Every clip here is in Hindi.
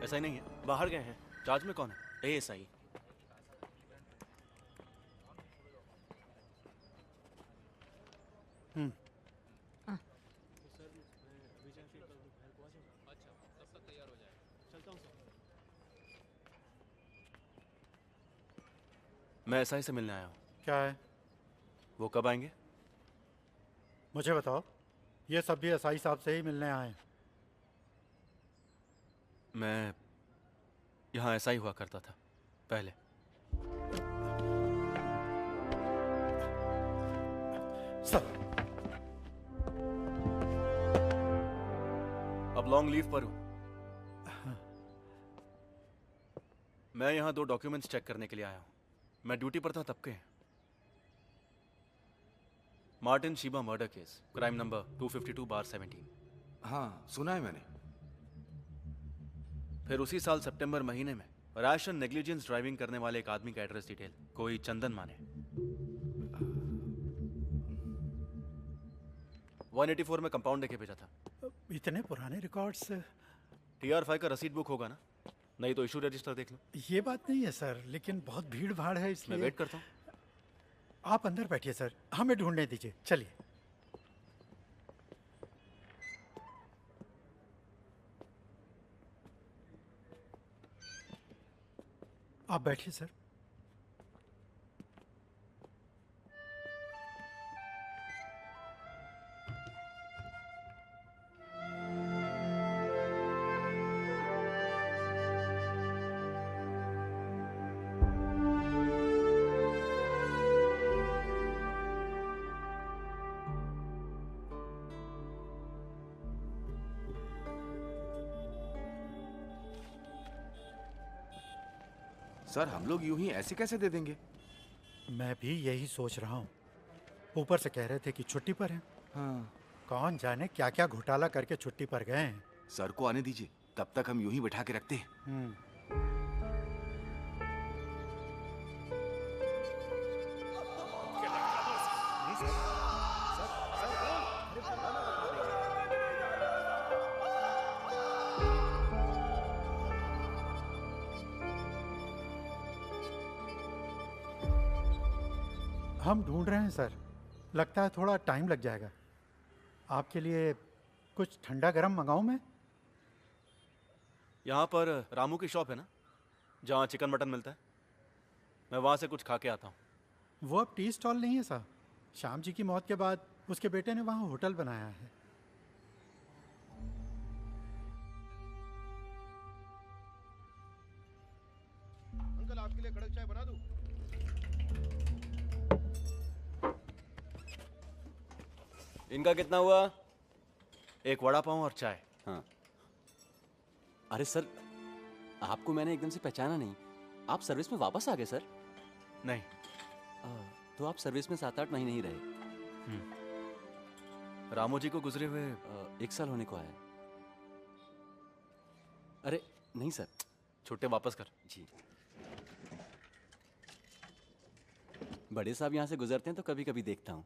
ऐसा ही नहीं है, बाहर गए हैं। चार्ज में कौन है? एएसआई। मैं एसआई से मिलने आया हूँ। क्या है? वो कब आएंगे? मुझे बताओ। ये सब भी एसआई साहब से ही मिलने आए हैं। मैं यहाँ ऐसा ही हुआ करता था पहले। सर, अब लॉन्ग लीव पर हूँ। मैं यहाँ 2 डॉक्यूमेंट्स चेक करने के लिए आया हूँ। मैं ड्यूटी पर था तब के। Martin Sheeba murder case, crime number 252/17। हाँ, सुना है मैंने। फिर उसी साल सितंबर महीने में रैश एंड नेग्लिजेंस ड्राइविंग करने वाले एक आदमी का एड्रेस डिटेल, कोई चंदन माने। 184 में कंपाउंड देके भेजा था। इतने पुराने रिकॉर्ड्स। TR5 का रसीद बुक होगा ना? नहीं तो इशू रजिस्टर देख लो। ये बात नहीं है सर, लेकिन बहुत भीड़ भाड़ है इसलिए। मैं वेट करता हूँ। आप अंदर बैठिए सर, हमें ढूंढने दीजिए। चलिए। आप बैठिए सर। सर, हम लोग यूं ही ऐसे कैसे दे देंगे? मैं भी यही सोच रहा हूँ। ऊपर से कह रहे थे कि छुट्टी पर हैं। हाँ। कौन जाने क्या क्या घोटाला करके छुट्टी पर गए हैं। सर को आने दीजिए, तब तक हम यूं ही बैठा के रखते हैं। हम ढूंढ रहे हैं सर। लगता है थोड़ा टाइम लग जाएगा। आपके लिए कुछ ठंडा गरम मंगाऊं मैं? यहाँ पर रामू की शॉप है ना, जहाँ चिकन मटन मिलता है। मैं वहाँ से कुछ खा के आता हूँ। वो अब टी स्टॉल नहीं है साहब। श्याम जी की मौत के बाद उसके बेटे ने वहाँ होटल बनाया है। अंकल, आपके लिए कड़क चाय बना दूं? इनका कितना हुआ? एक वड़ा पाव और चाय। हाँ। अरे सर, आपको मैंने एकदम से पहचाना नहीं। आप सर्विस में वापस आ गए सर? नहीं। तो आप सर्विस में 7-8 महीने ही रहे। रामू जी को गुजरे हुए 1 साल होने को आया। अरे नहीं सर। छुट्टे वापस कर। जी। बड़े साहब यहाँ से गुजरते हैं तो कभी कभी देखता हूँ।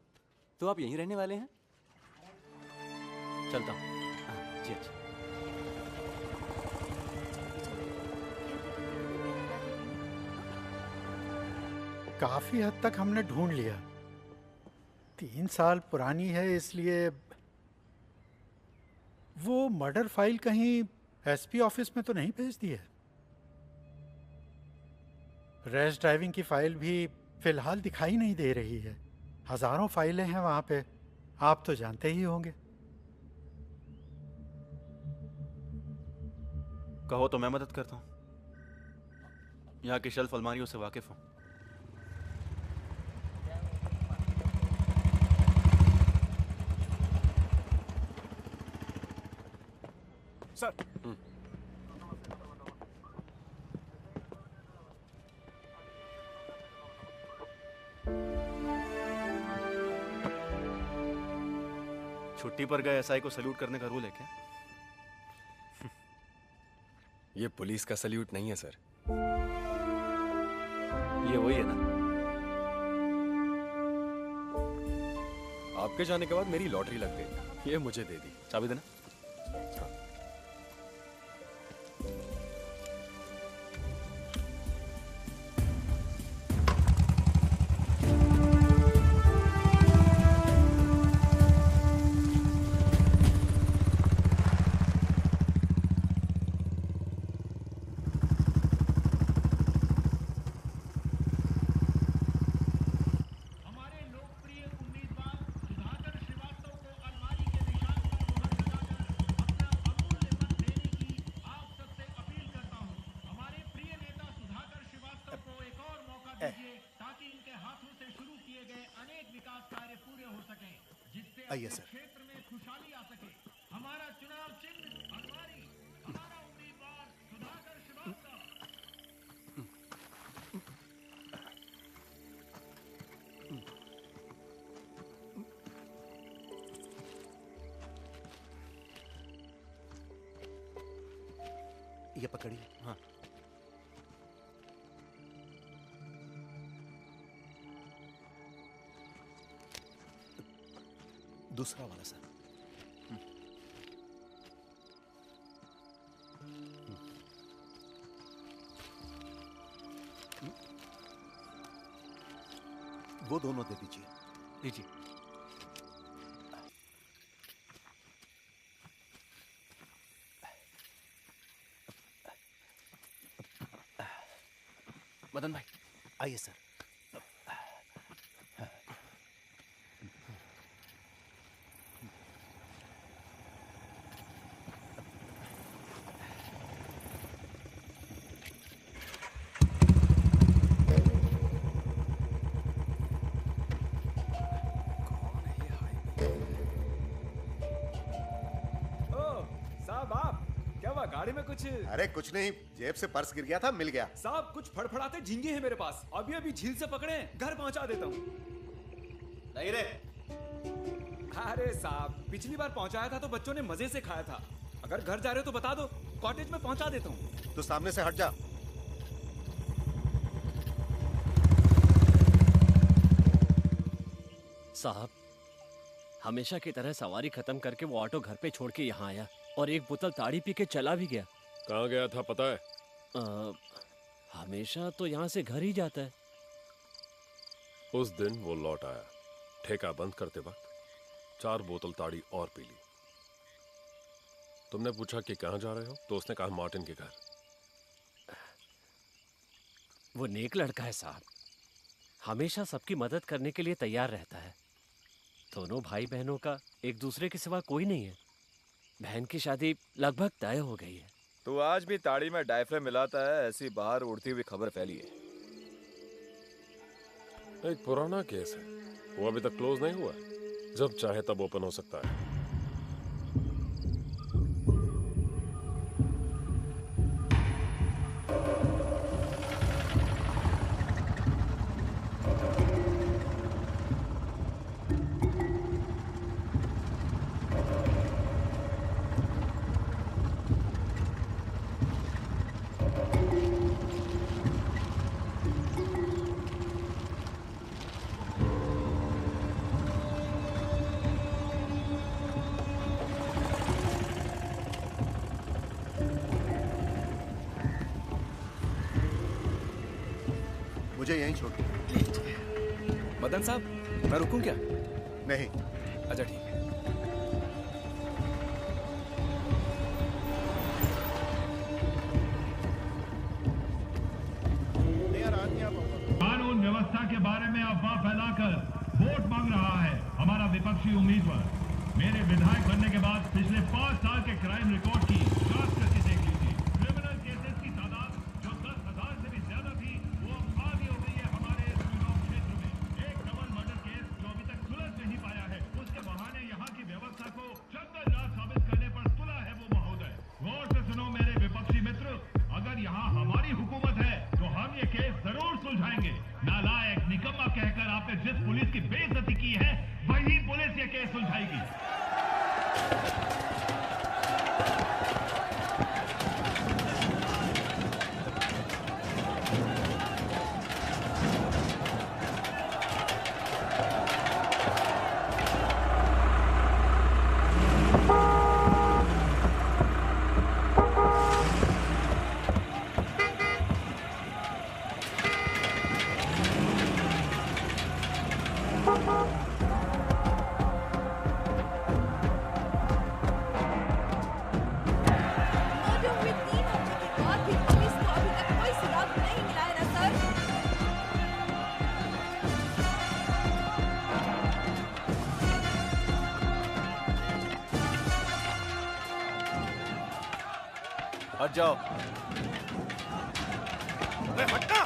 तो आप यहीं रहने वाले हैं? चलता हूँ। जी अच्छा। काफी हद तक हमने ढूंढ लिया। 3 साल पुरानी है, इसलिए वो मर्डर फाइल कहीं एसपी ऑफिस में तो नहीं भेज दी है। रैश ड्राइविंग की फाइल भी फिलहाल दिखाई नहीं दे रही है। हजारों फाइलें हैं वहां पे, आप तो जानते ही होंगे। कहो तो मैं मदद करता हूँ। यहाँ की शेल्फ अलमारियों से वाकिफ हूँ। सर, छुट्टी पर गए एसआई को सल्यूट करने का रूल है क्या? ये पुलिस का सल्यूट नहीं है सर। ये वही है ना? आपके जाने के बाद मेरी लॉटरी लग गई, ये मुझे दे दी। चाबी देना। आइए सर। ये पकड़िए। हाँ। दूसरा वाला सर। वो दोनों दे दीजिए। लीजिए। मदन भाई आइए सर। साहब आप क्या हुआ गाड़ी में कुछ? अरे कुछ नहीं, जेब से पर्स गिर गया था, मिल गया। साहब कुछ फड़फड़ाते झींगे हैं मेरे पास, अभी अभी झील से पकड़े, घर पहुंचा देता हूँ। नहीं रे। अरे साहब पिछली बार पहुंचाया था तो बच्चों ने मजे से खाया था, अगर घर जा रहे हो तो बता दो, कॉटेज में पहुंचा देता हूँ। तो सामने से हट जा। साहब हमेशा की तरह सवारी खत्म करके वो ऑटो घर पे छोड़ के यहाँ आया और एक बोतल ताड़ी पी के चला भी गया। कहाँ गया था पता है? हमेशा तो यहाँ से घर ही जाता है। उस दिन वो लौट आया, ठेका बंद करते वक्त 4 बोतल ताड़ी और पी ली। तुमने पूछा कि कहाँ जा रहे हो तो उसने कहा मार्टिन के घर। वो नेक लड़का है साहब, हमेशा सबकी मदद करने के लिए तैयार रहता है। दोनों भाई बहनों का एक दूसरे के सिवा कोई नहीं है। बहन की शादी लगभग तय हो गई है। तो आज भी ताड़ी में डायफ्रे मिलाता है, ऐसी बाहर उड़ती हुई खबर फैली है। एक पुराना केस है, वो अभी तक क्लोज नहीं हुआ है, जब चाहे तब ओपन हो सकता है। मुझे यहीं छोड़ दो। मदन साहब मैं रुकूं क्या? नहीं। अच्छा ठीक है। कानून व्यवस्था के बारे में अफवाह फैलाकर वोट मांग रहा है हमारा विपक्षी उम्मीदवार। मेरे विधायक बनने के बाद पिछले 5 साल के क्राइम रिकॉर्ड की जांच करके देख लीजिए। क्रिमिनल केसेस की तादाद जो 10,000 से भी ज्यादा थी वो अब आगे हो गई है हमारे इस चुनाव क्षेत्र में। एक डबल मर्डर केस जो अभी तक सुलझ नहीं पाया है, उसके बहाने यहाँ की व्यवस्था को जंगल राज साबित करने पर तुला है वो महोदय। गौर से सुनो मेरे विपक्षी मित्र, अगर यहाँ हमारी हुकूमत है तो हम ये केस जरूर सुलझाएंगे। नालायक निकम्मा कहकर आपने जिस पुलिस की बेइज्जती की है वही पुलिस ये केस सुलझाएगी। हट जाओ। हटना।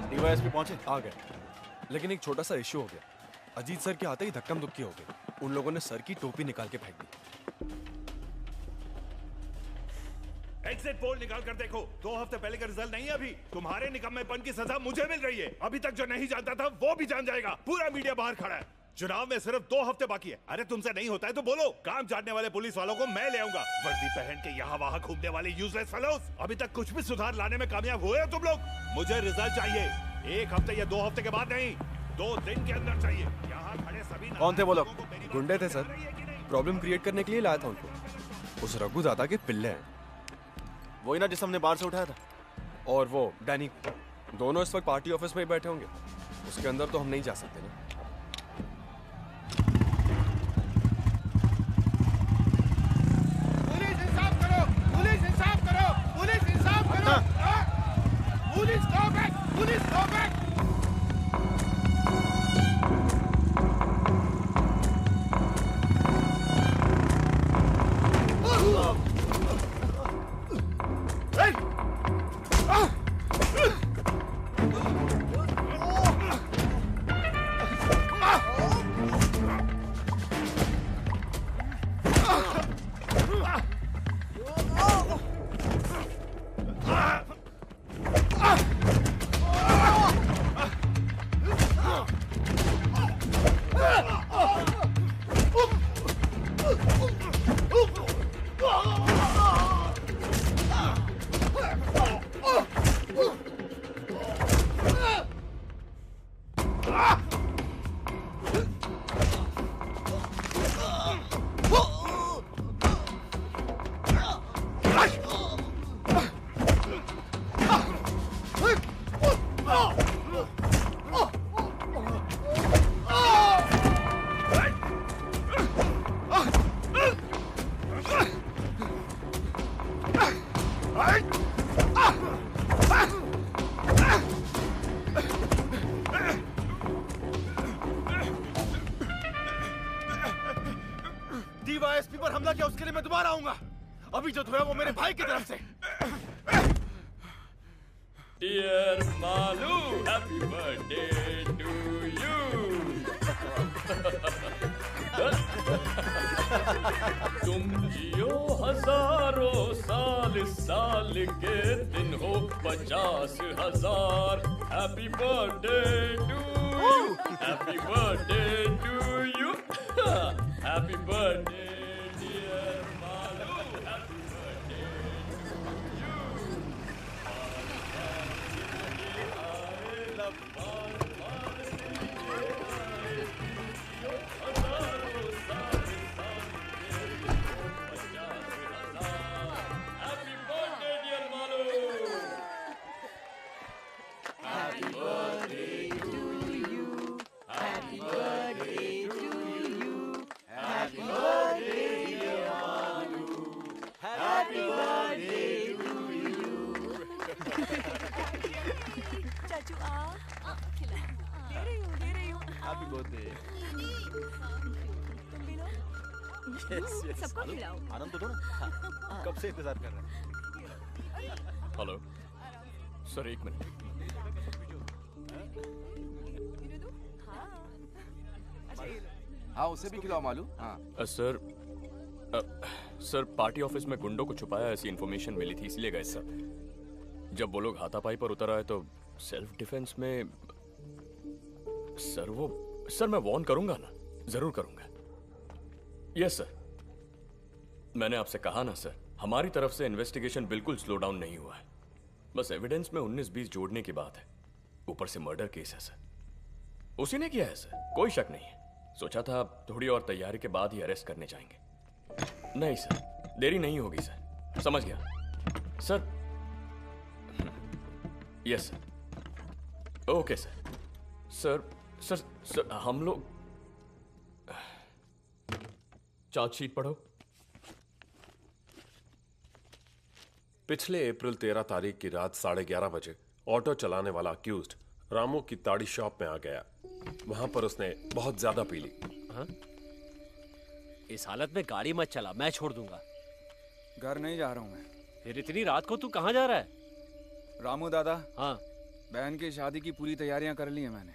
डीवाईएसपी पहुंचे? आ गए। लेकिन एक छोटा सा इश्यू हो गया। अजीत सर के आते ही धक्कम धुक्की हो गई। उन लोगों ने सर की टोपी निकाल के फेंक दी। एग्जिट पोल निकाल कर देखो, 2 हफ्ते पहले का रिजल्ट नहीं है अभी। तुम्हारे निकम्मेपन की सजा मुझे मिल रही है। अभी तक जो नहीं जानता था वो भी जान जाएगा। पूरा मीडिया बाहर खड़ा है। चुनाव में सिर्फ 2 हफ्ते बाकी है। अरे तुमसे नहीं होता है तो बोलो। काम जानने वाले पुलिस वालों को मैं ले आऊंगा। वर्दी पहन के यहाँ वहाँ घूमने वाले यूजलेस फेलोज। अभी तक कुछ भी सुधार लाने में कामयाब हुए हो तुम लोग? मुझे रिजल्ट चाहिए 1 हफ्ते या 2 हफ्ते के बाद नहीं, 2 दिन के अंदर चाहिए। यहाँ खड़े सभी कौन थे वो लोग? गुंडे थे सर। प्रॉब्लम क्रिएट करने के लिए लाया था उनको। उस रघु दादा के पिल्ले हैं। वही ना जिस हमने बाहर से उठाया था। और वो डैनी, दोनों इस वक्त पार्टी ऑफिस में ही बैठे होंगे। उसके अंदर तो हम नहीं जा सकते ना। पुलिस इंसाफ करो, पुलिस इंसाफ करो, पुलिस इंसाफ करो। Police go back, police go back. DYSP पर हमला किया, उसके लिए मैं दोबारा आऊंगा। अभी जो धोया वो मेरे भाई की तरफ से। Dear Malu, happy birthday to you. तुम जियो हजारों साल, साल के दिन हो 50,000। Happy birthday to you. Happy birthday to you. Happy birthday, dear Malu. Happy birthday to you. Happy birthday, dear Malu. Happy birthday to you. Happy birthday to you. Happy birthday, dear Malu. Happy birthday to you. चाचू खिला। दे रही हूँ। Happy birthday. तुम भी लो। सबको खिलाओ। आनंद तो दो ना। कब से इंतजार कर रहे हैं। Hello sir, 1 minute. हाँ उसे भी खिलाओ मालू। हाँ सर, सर पार्टी ऑफिस में गुंडों को छुपाया ऐसी इन्फॉर्मेशन मिली थी, इसलिए गए सर। जब वो लोग हाथापाई पर उतर आए तो सेल्फ डिफेंस में सर मैं वार्न करूंगा ना, जरूर करूंगा। यस सर, मैंने आपसे कहा ना सर, हमारी तरफ से इन्वेस्टिगेशन बिल्कुल स्लो डाउन नहीं हुआ है। बस एविडेंस में 19-20 जोड़ने की बात है। ऊपर से मर्डर केस है सर, उसी ने किया है सर, कोई शक नहीं है। सोचा था थोड़ी और तैयारी के बाद ही अरेस्ट करने जाएंगे। नहीं सर, देरी नहीं होगी सर। समझ गया sir. Yes sir, okay sir. Sir हम लोग चार्जशीट पढ़ो। पिछले अप्रैल 13 तारीख की रात 11:30 बजे ऑटो चलाने वाला अक्यूज्ड रामू की ताड़ी शॉप में आ गया। वहां पर उसने बहुत ज्यादा पी ली। हाँ? इस हालत में गाड़ी मत चला, मैं छोड़ दूंगा। घर नहीं जा रहा हूँ मैं। फिर इतनी रात को तू कहाँ जा रहा है? रामू दादा, हाँ, बहन की शादी की पूरी तैयारियां कर ली हैं मैंने।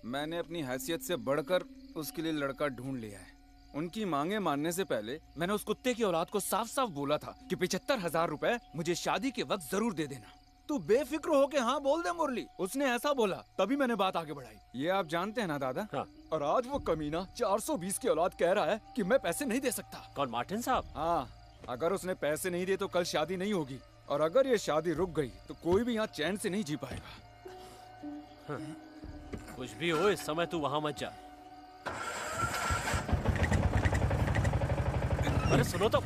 मैंने अपनी हैसियत से बढ़कर उसके लिए लड़का ढूंढ लिया है। उनकी मांगे मानने से पहले मैंने उस कुत्ते की औलाद को साफ साफ बोला था कि 75,000 रुपए मुझे शादी के वक्त जरूर दे देना। तू बेफिक्र होके हाँ बोल दे मुरली। उसने ऐसा बोला तभी मैंने बात आगे बढ़ाई। ये आप जानते हैं ना दादा? हाँ। और आज वो कमीना 420 की औलाद कह रहा है कि मैं पैसे नहीं दे सकता। कौन, मार्टिन साहब? हाँ, अगर उसने पैसे नहीं दिए तो कल शादी नहीं होगी, और अगर ये शादी रुक गई तो कोई भी यहाँ चैन से नहीं जी पाएगा। हाँ। कुछ भी हो, इस समय तू वहां मत जा। अरे सुनो तो।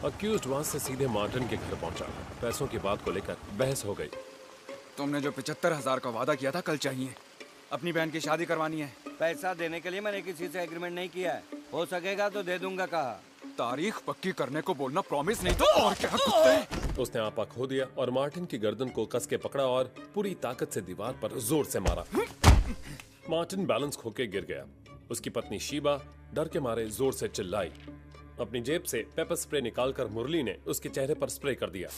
अक्यूज्ड वहां से सीधे मार्टिन के घर पहुंचा। पैसों की बात को लेकर बहस हो गई। तुमने जो 75,000 का वादा किया था कल चाहिए। अपनी बहन की शादी करवानी है। पैसा देने के लिए मैंने किसी से एग्रीमेंट नहीं किया है। हो सकेगा तो दे दूंगा कहा। तारीख पक्की करने को बोलना, प्रॉमिस नहीं तो और क्या कुत्ते। उसने आपा खो दिया और मार्टिन की गर्दन को कस के पकड़ा और पूरी ताकत से दीवार पर जोर से मारा। मार्टिन बैलेंस खो के गिर गया। उसकी पत्नी शीबा डर के मारे जोर से चिल्लाई। अपनी जेब से पेपर स्प्रे निकालकर मुरली ने उसके चेहरे पर स्प्रे कर दिया।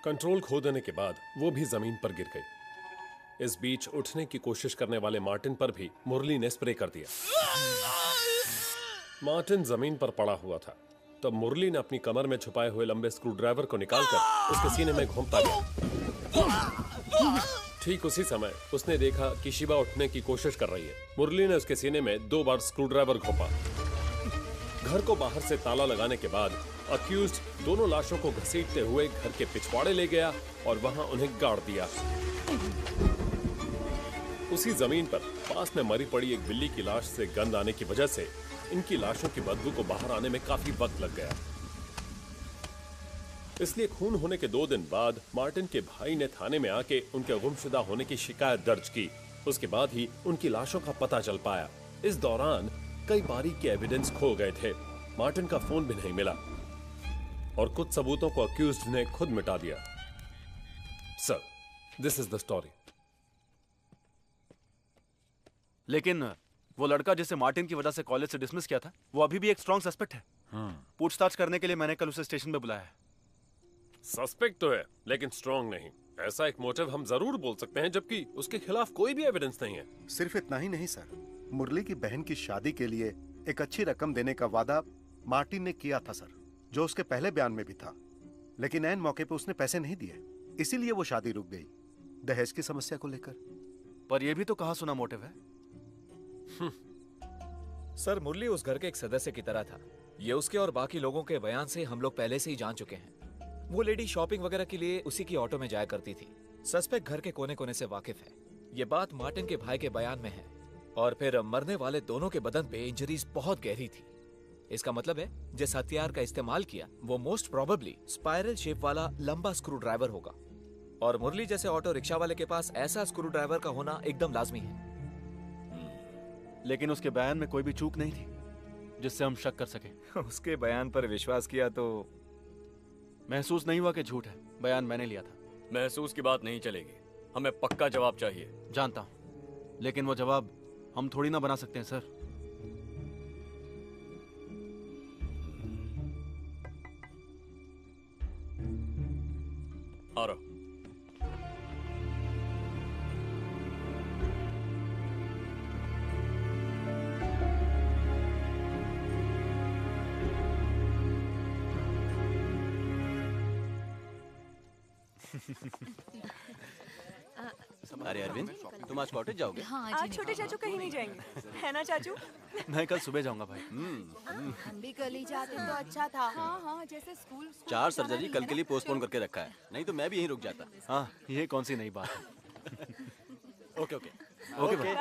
कंट्रोल खो देने के बाद वो भी जमीन पर गिर गई। इस बीच उठने की कोशिश करने वाले मार्टिन पर भी मुरली ने स्प्रे कर दिया। मार्टिन जमीन पर पड़ा हुआ था तब मुरली ने अपनी कमर में छुपाए हुए लंबे स्क्रू ड्राइवर को निकालकर उसके सीने में घोंपता गया। ठीक उसी समय उसने देखा कि शिबा उठने की कोशिश कर रही है। मुरली ने उसके सीने में 2 बार स्क्रू ड्राइवर घोंपा। घर को बाहर से ताला लगाने के बाद अक्यूज्ड दोनों लाशों को घसीटते हुए घर के पिछवाड़े ले गया और वहां उन्हें गाड़ दिया। उसी जमीन पर पास में मरी पड़ी एक बिल्ली की लाश से गंध आने की वजह से इनकी लाशों की बदबू को बाहर आने में काफी वक्त लग गया। इसलिए खून होने के 2 दिन बाद मार्टिन के भाई ने थाने में आके उनके गुमशुदा होने की शिकायत दर्ज की। उसके बाद ही उनकी लाशों का पता चल पाया। इस दौरान कई बारीक के एविडेंस खो गए थे। मार्टिन का फोन भी नहीं मिला और कुछ सबूतों को अक्यूज्ड ने खुद मिटा दिया। Sir, this is the story. लेकिन वो लड़का जिसे मार्टिन की वजह से कॉलेज से डिसमिस किया था, वो अभी भी एक स्ट्रॉन्ग सस्पेक्ट है। पूछताछ करने के लिए मैंने कल उसे स्टेशन पे बुलाया है। सस्पेक्ट तो है लेकिन स्ट्रॉन्ग नहीं। ऐसा एक मोटिव हम जरूर बोल सकते हैं जबकि उसके खिलाफ कोई भी एविडेंस नहीं है। सिर्फ इतना ही नहीं सर, मुरली की बहन की शादी के लिए एक अच्छी रकम देने का वादा मार्टिन ने किया था सर, जो उसके पहले बयान में भी था। लेकिन ऐन मौके पे उसने पैसे नहीं दिए, इसीलिए वो शादी रुक गई, दहेज की समस्या को लेकर। पर यह भी तो कहा सुना मोटिव है। सर, मुरली उस घर के एक सदस्य की तरह था। ये उसके और बाकी लोगों के बयान से हम लोग पहले से ही जान चुके हैं। वो लेडी शॉपिंग वगैरह के लिए उसी की ऑटो में जाया करती थी। सस्पेक्ट घर के कोने कोने से वाकिफ है। ये बात मार्टिन के भाई के बयान में है। और फिर मरने वाले दोनों के बदन पे इंजरीज बहुत गहरी थी। इसका मतलब है जिस हथियार का इस्तेमाल किया वो मोस्ट प्रोबेबली स्पाइरल शेप वाला लंबा स्क्रू ड्राइवर होगा। और मुरली जैसे ऑटो रिक्शा वाले के पास ऐसा स्क्रू ड्राइवर का होना एकदम लाजमी है। लेकिन उसके बयान में कोई भी चूक नहीं थी जिससे हम शक कर सके। उसके बयान पर विश्वास किया तो महसूस नहीं हुआ कि झूठ है। बयान मैंने लिया था। महसूस की बात नहीं चलेगी, हमें पक्का जवाब चाहिए। जानता हूं, लेकिन वो जवाब हम थोड़ी ना बना सकते हैं सर। आ रहा। अरे अरविंद, तुम आज कॉटेज जाओगे? हाँ, आज छोटे चाचू कहीं नहीं जाएंगे, है ना चाचू? मैं कल सुबह जाऊंगा भाई। हम भी कल ही जाते तो अच्छा था। हाँ हाँ, जैसे स्कूल 4 सर्जरी कल के लिए पोस्टपोन करके रखा है, नहीं तो मैं भी यहीं रुक जाता। हाँ, ये कौन सी नई बात है। Okay okay okay bye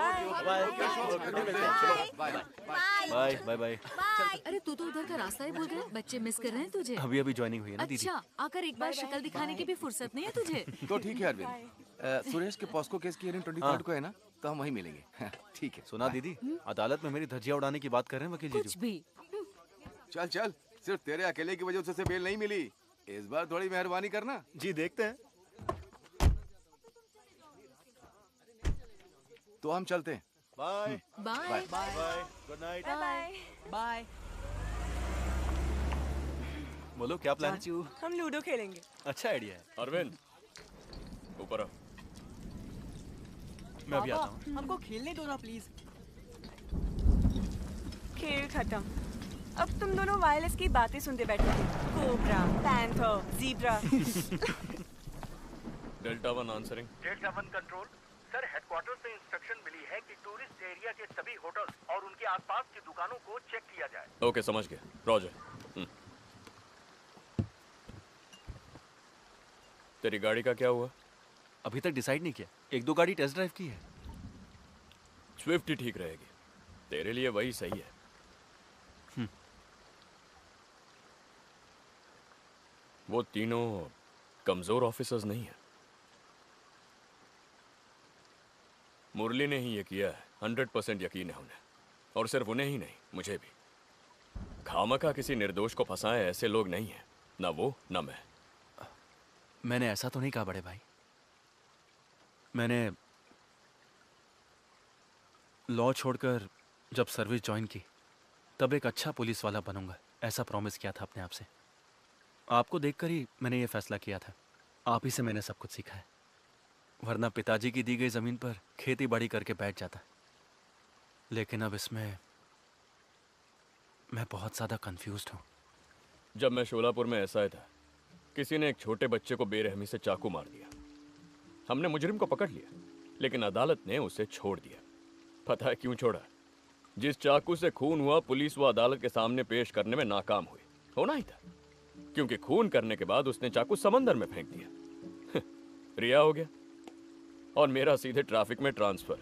bye bye bye. अरे तू तो उधर का रास्ता ही भूल गया। बच्चे मिस कर रहे हैं तुझे। अभी अभी ज्वाइनिंग हुई है ना दीदी। अच्छा, आकर एक बार शक्ल दिखाने की भी फुर्सत नहीं है तुझे। तो ठीक है अरविंद, सुरेश के पॉस्को केस की हियरिंग 23 को है ना, तो हम वहीं मिलेंगे। ठीक है। सुना दीदी, अदालत में मेरी धज्जियां उड़ाने की बात कर रहे हैं वकील जी। कुछ भी। चल चल, सिर्फ तेरे अकेले की वजह से बेल नहीं मिली। इस बार थोड़ी मेहरबानी करना। जी देखते हैं। तो हम चलते हैं। Bye bye bye, good night bye bye. बोलो क्या प्लान है? हम लूडो खेलेंगे। अच्छा आइडिया है। अरविंद, ऊपर आओ। मैं अभी आता हूँ। हमको खेलने दो ना प्लीज। खेल खत्म। अब तुम दोनों वायरलेस की बातें सुनते बैठे थे। Cobra, panther, zebra. Delta 1 answering. Delta 1 control. Sir, headquarter से इंस्ट्रक्शन मिली है कि टूरिस्ट एरिया के सभी होटल्स और उनके आसपास की दुकानों को चेक किया जाए। ओके, समझ गया। रॉजर। तेरी गाड़ी का क्या हुआ? अभी तक डिसाइड नहीं किया। 1-2 गाड़ी टेस्ट ड्राइव की है। स्विफ्ट ही ठीक रहेगी। तेरे लिए वही सही है। वो तीनों कमजोर ऑफिसर्स नहीं है। मुरली ने ही ये किया है। 100% यकीन है उन्हें। और सिर्फ उन्हें ही नहीं, मुझे भी। खामखा किसी निर्दोष को फंसाए ऐसे लोग नहीं हैं। ना वो, ना मैं। मैंने ऐसा तो नहीं कहा बड़े भाई। मैंने लॉ छोड़कर जब सर्विस ज्वाइन की तब एक अच्छा पुलिस वाला बनूंगा, ऐसा प्रॉमिस किया था अपने आप से। आपको देखकर ही मैंने ये फैसला किया था। आप ही से मैंने सब कुछ सीखा है। वरना पिताजी की दी गई जमीन पर खेती बाड़ी करके बैठ जाता। लेकिन अब इसमें मैं बहुत ज्यादा कंफ्यूज्ड हूँ। जब मैं शोलापुर में ऐसा था, किसी ने एक छोटे बच्चे को बेरहमी से चाकू मार दिया। हमने मुजरिम को पकड़ लिया, लेकिन अदालत ने उसे छोड़ दिया। पता है क्यों छोड़ा? जिस चाकू से खून हुआ, पुलिस वो अदालत के सामने पेश करने में नाकाम हुई। होना ही था, क्योंकि खून करने के बाद उसने चाकू समंदर में फेंक दिया। रिहा हो गया और मेरा सीधे ट्रैफिक में ट्रांसफर।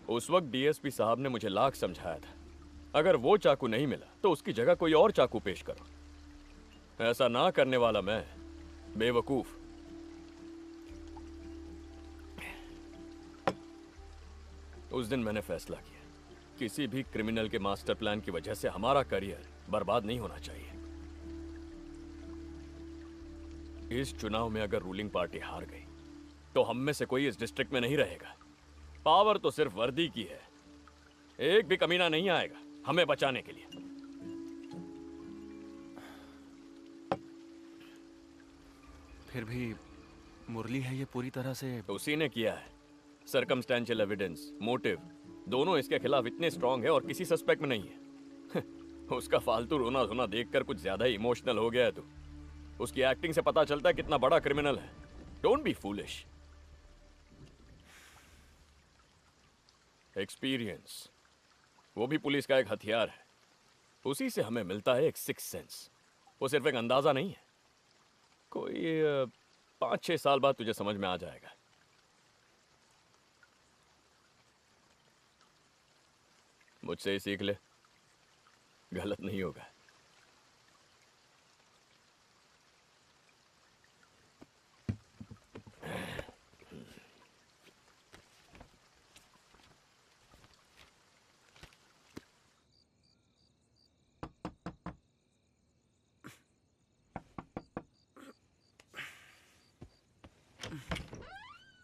उस वक्त डीएसपी साहब ने मुझे लाख समझाया था, अगर वो चाकू नहीं मिला तो उसकी जगह कोई और चाकू पेश करो। ऐसा ना करने वाला मैं बेवकूफ। उस दिन मैंने फैसला किया, किसी भी क्रिमिनल के मास्टर प्लान की वजह से हमारा करियर बर्बाद नहीं होना चाहिए। इस चुनाव में अगर रूलिंग पार्टी हार गई तो हम में से कोई इस डिस्ट्रिक्ट में नहीं रहेगा। पावर तो सिर्फ वर्दी की है, एक भी कमीना नहीं आएगा हमें बचाने के लिए। फिर भी मुरली है ये पूरी तरह से। उसी ने किया है। सर्कमस्टेंशियल एविडेंस, मोटिव दोनों इसके खिलाफ इतने स्ट्रांग है और किसी सस्पेक्ट में नहीं है। उसका फालतू रोना धोना देखकर कुछ ज्यादा ही इमोशनल हो गया है तू। उसकी एक्टिंग से पता चलता है कितना बड़ा क्रिमिनल है। Don't be foolish. एक्सपीरियंस, वो भी पुलिस का एक हथियार है। उसी से हमें मिलता है एक सिक्स सेंस। वो सिर्फ एक अंदाजा नहीं है। कोई 5-6 साल बाद तुझे समझ में आ जाएगा। मुझसे ही सीख ले, गलत नहीं होगा।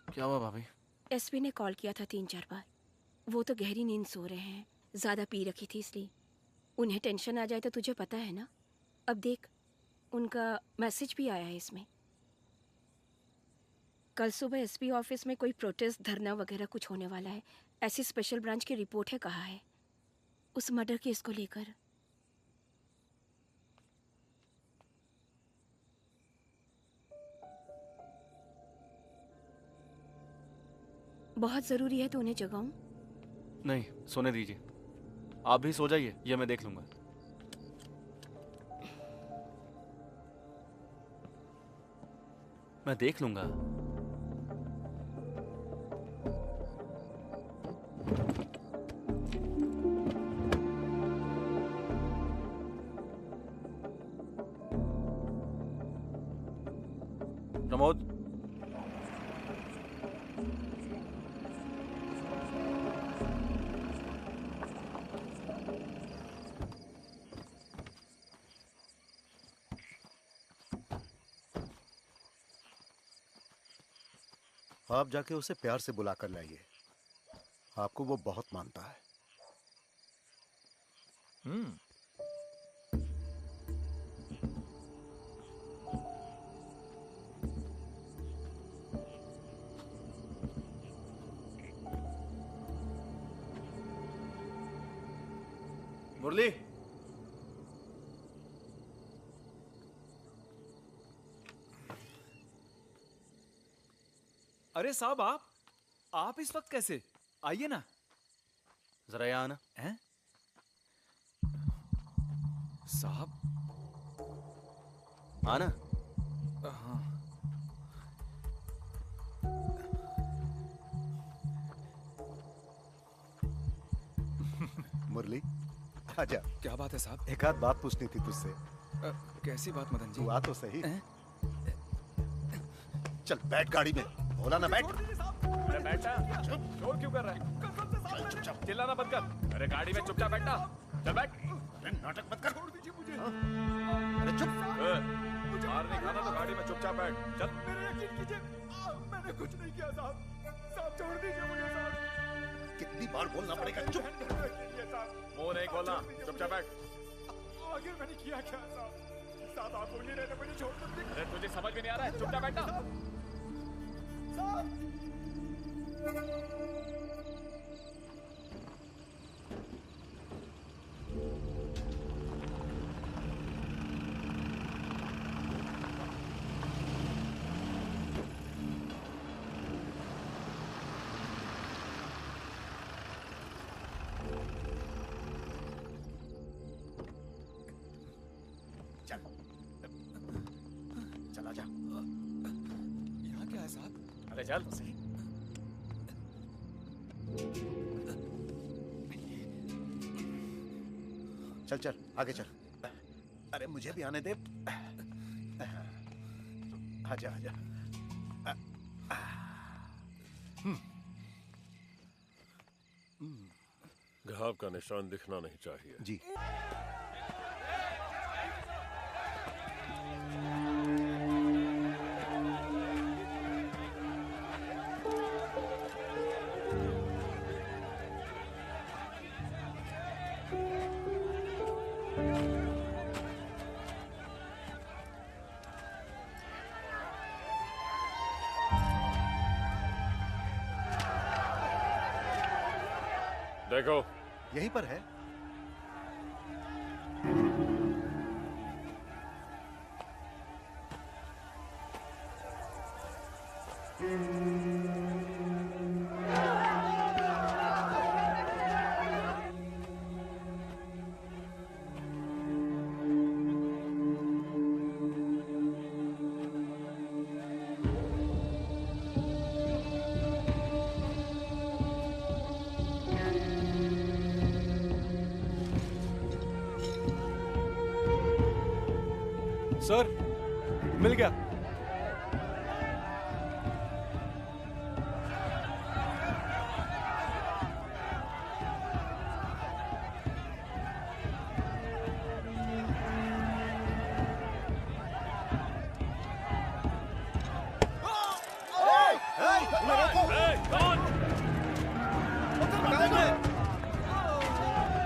क्या हुआ भाभी? एसपी ने कॉल किया था 3-4 बार। वो तो गहरी नींद सो रहे हैं, ज्यादा पी रखी थी इसलिए। उन्हें टेंशन आ जाए तो तुझे पता है ना। अब देख, उनका मैसेज भी आया है इसमें। कल सुबह एसपी ऑफिस में कोई प्रोटेस्ट, धरना वगैरह कुछ होने वाला है, ऐसी स्पेशल ब्रांच की रिपोर्ट है, कहा है उस मर्डर केस को लेकर। बहुत जरूरी है तो उन्हें जगाऊं? नहीं, सोने दीजिए। आप भी सो जाइए, ये मैं देख लूंगा। मैं देख लूंगा। प्रमोद, आप जाके उसे प्यार से बुला कर लाइए। आपको वो बहुत मानता है। मुरली, अरे साहब आप इस वक्त कैसे? आइए ना। जरा यहाँ आना। हैं? साहब आना। हाँ। मुरली, आजा। क्या बात है साहब? एक आध बात पूछनी थी तुझसे। कैसी बात मदन जी? तू आ तो सही। चल बैठ गाड़ी में। बोला ना बैठ। अरे बैठना। शोर क्यों कर रहा है? चुपचाप चिल्लाना बंद कर। अरे गाड़ी में चुपचाप बैठना। चल बैठ। अरे नाटक मत कर। छोड़ दीजिए मुझे। अरे चुप। मार नहीं खाना तो गाड़ी में चुपचाप बैठ। चल। मेरे यकीन कीजिए, मैंने कुछ नहीं किया साहब। साहब छोड़ दीजिए मुझे साहब। कितनी बार बोलना पड़ेगा? चुप। मुंह नहीं खोलना, चुपचाप बैठ। आगे मैंने किया क्या साहब? साहब आप बोल नहीं रहे थे, मुझे छोड़ दीजिए। अरे तुझे समझ में नहीं आ रहा है? चुपचाप बैठना। साहब चला जा। यहाँ क्या है साहब? अरे चल। चल चल आगे चल। अरे मुझे भी आने दे। आजा आजा। घाव का निशान दिखना नहीं चाहिए। जी। देखो यहीं पर है। सर मिल गया।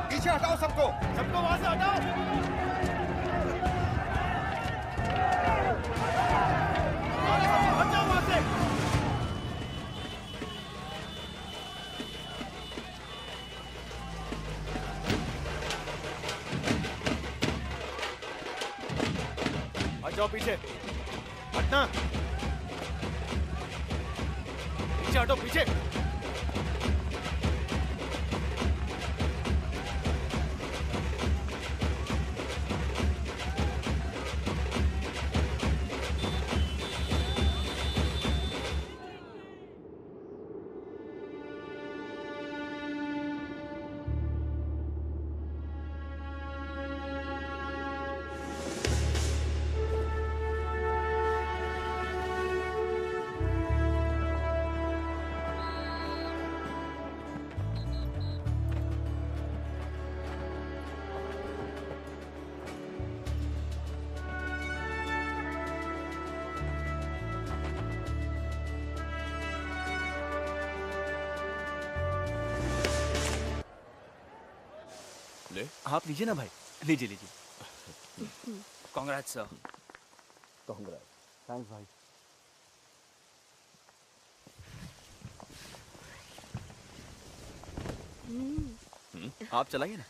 पीछे हटाओ सबको, सबको वहां से हटाओ। हट जाओ वहां से। हट जाओ पीछे। हटना। पीछे हटो पीछे। ले आप लीजिए ना भाई, लीजिए लीजिए। Congrats sir. कांग्रेट्स। थैंक्स भाई। हम्म, आप चलाइए ना।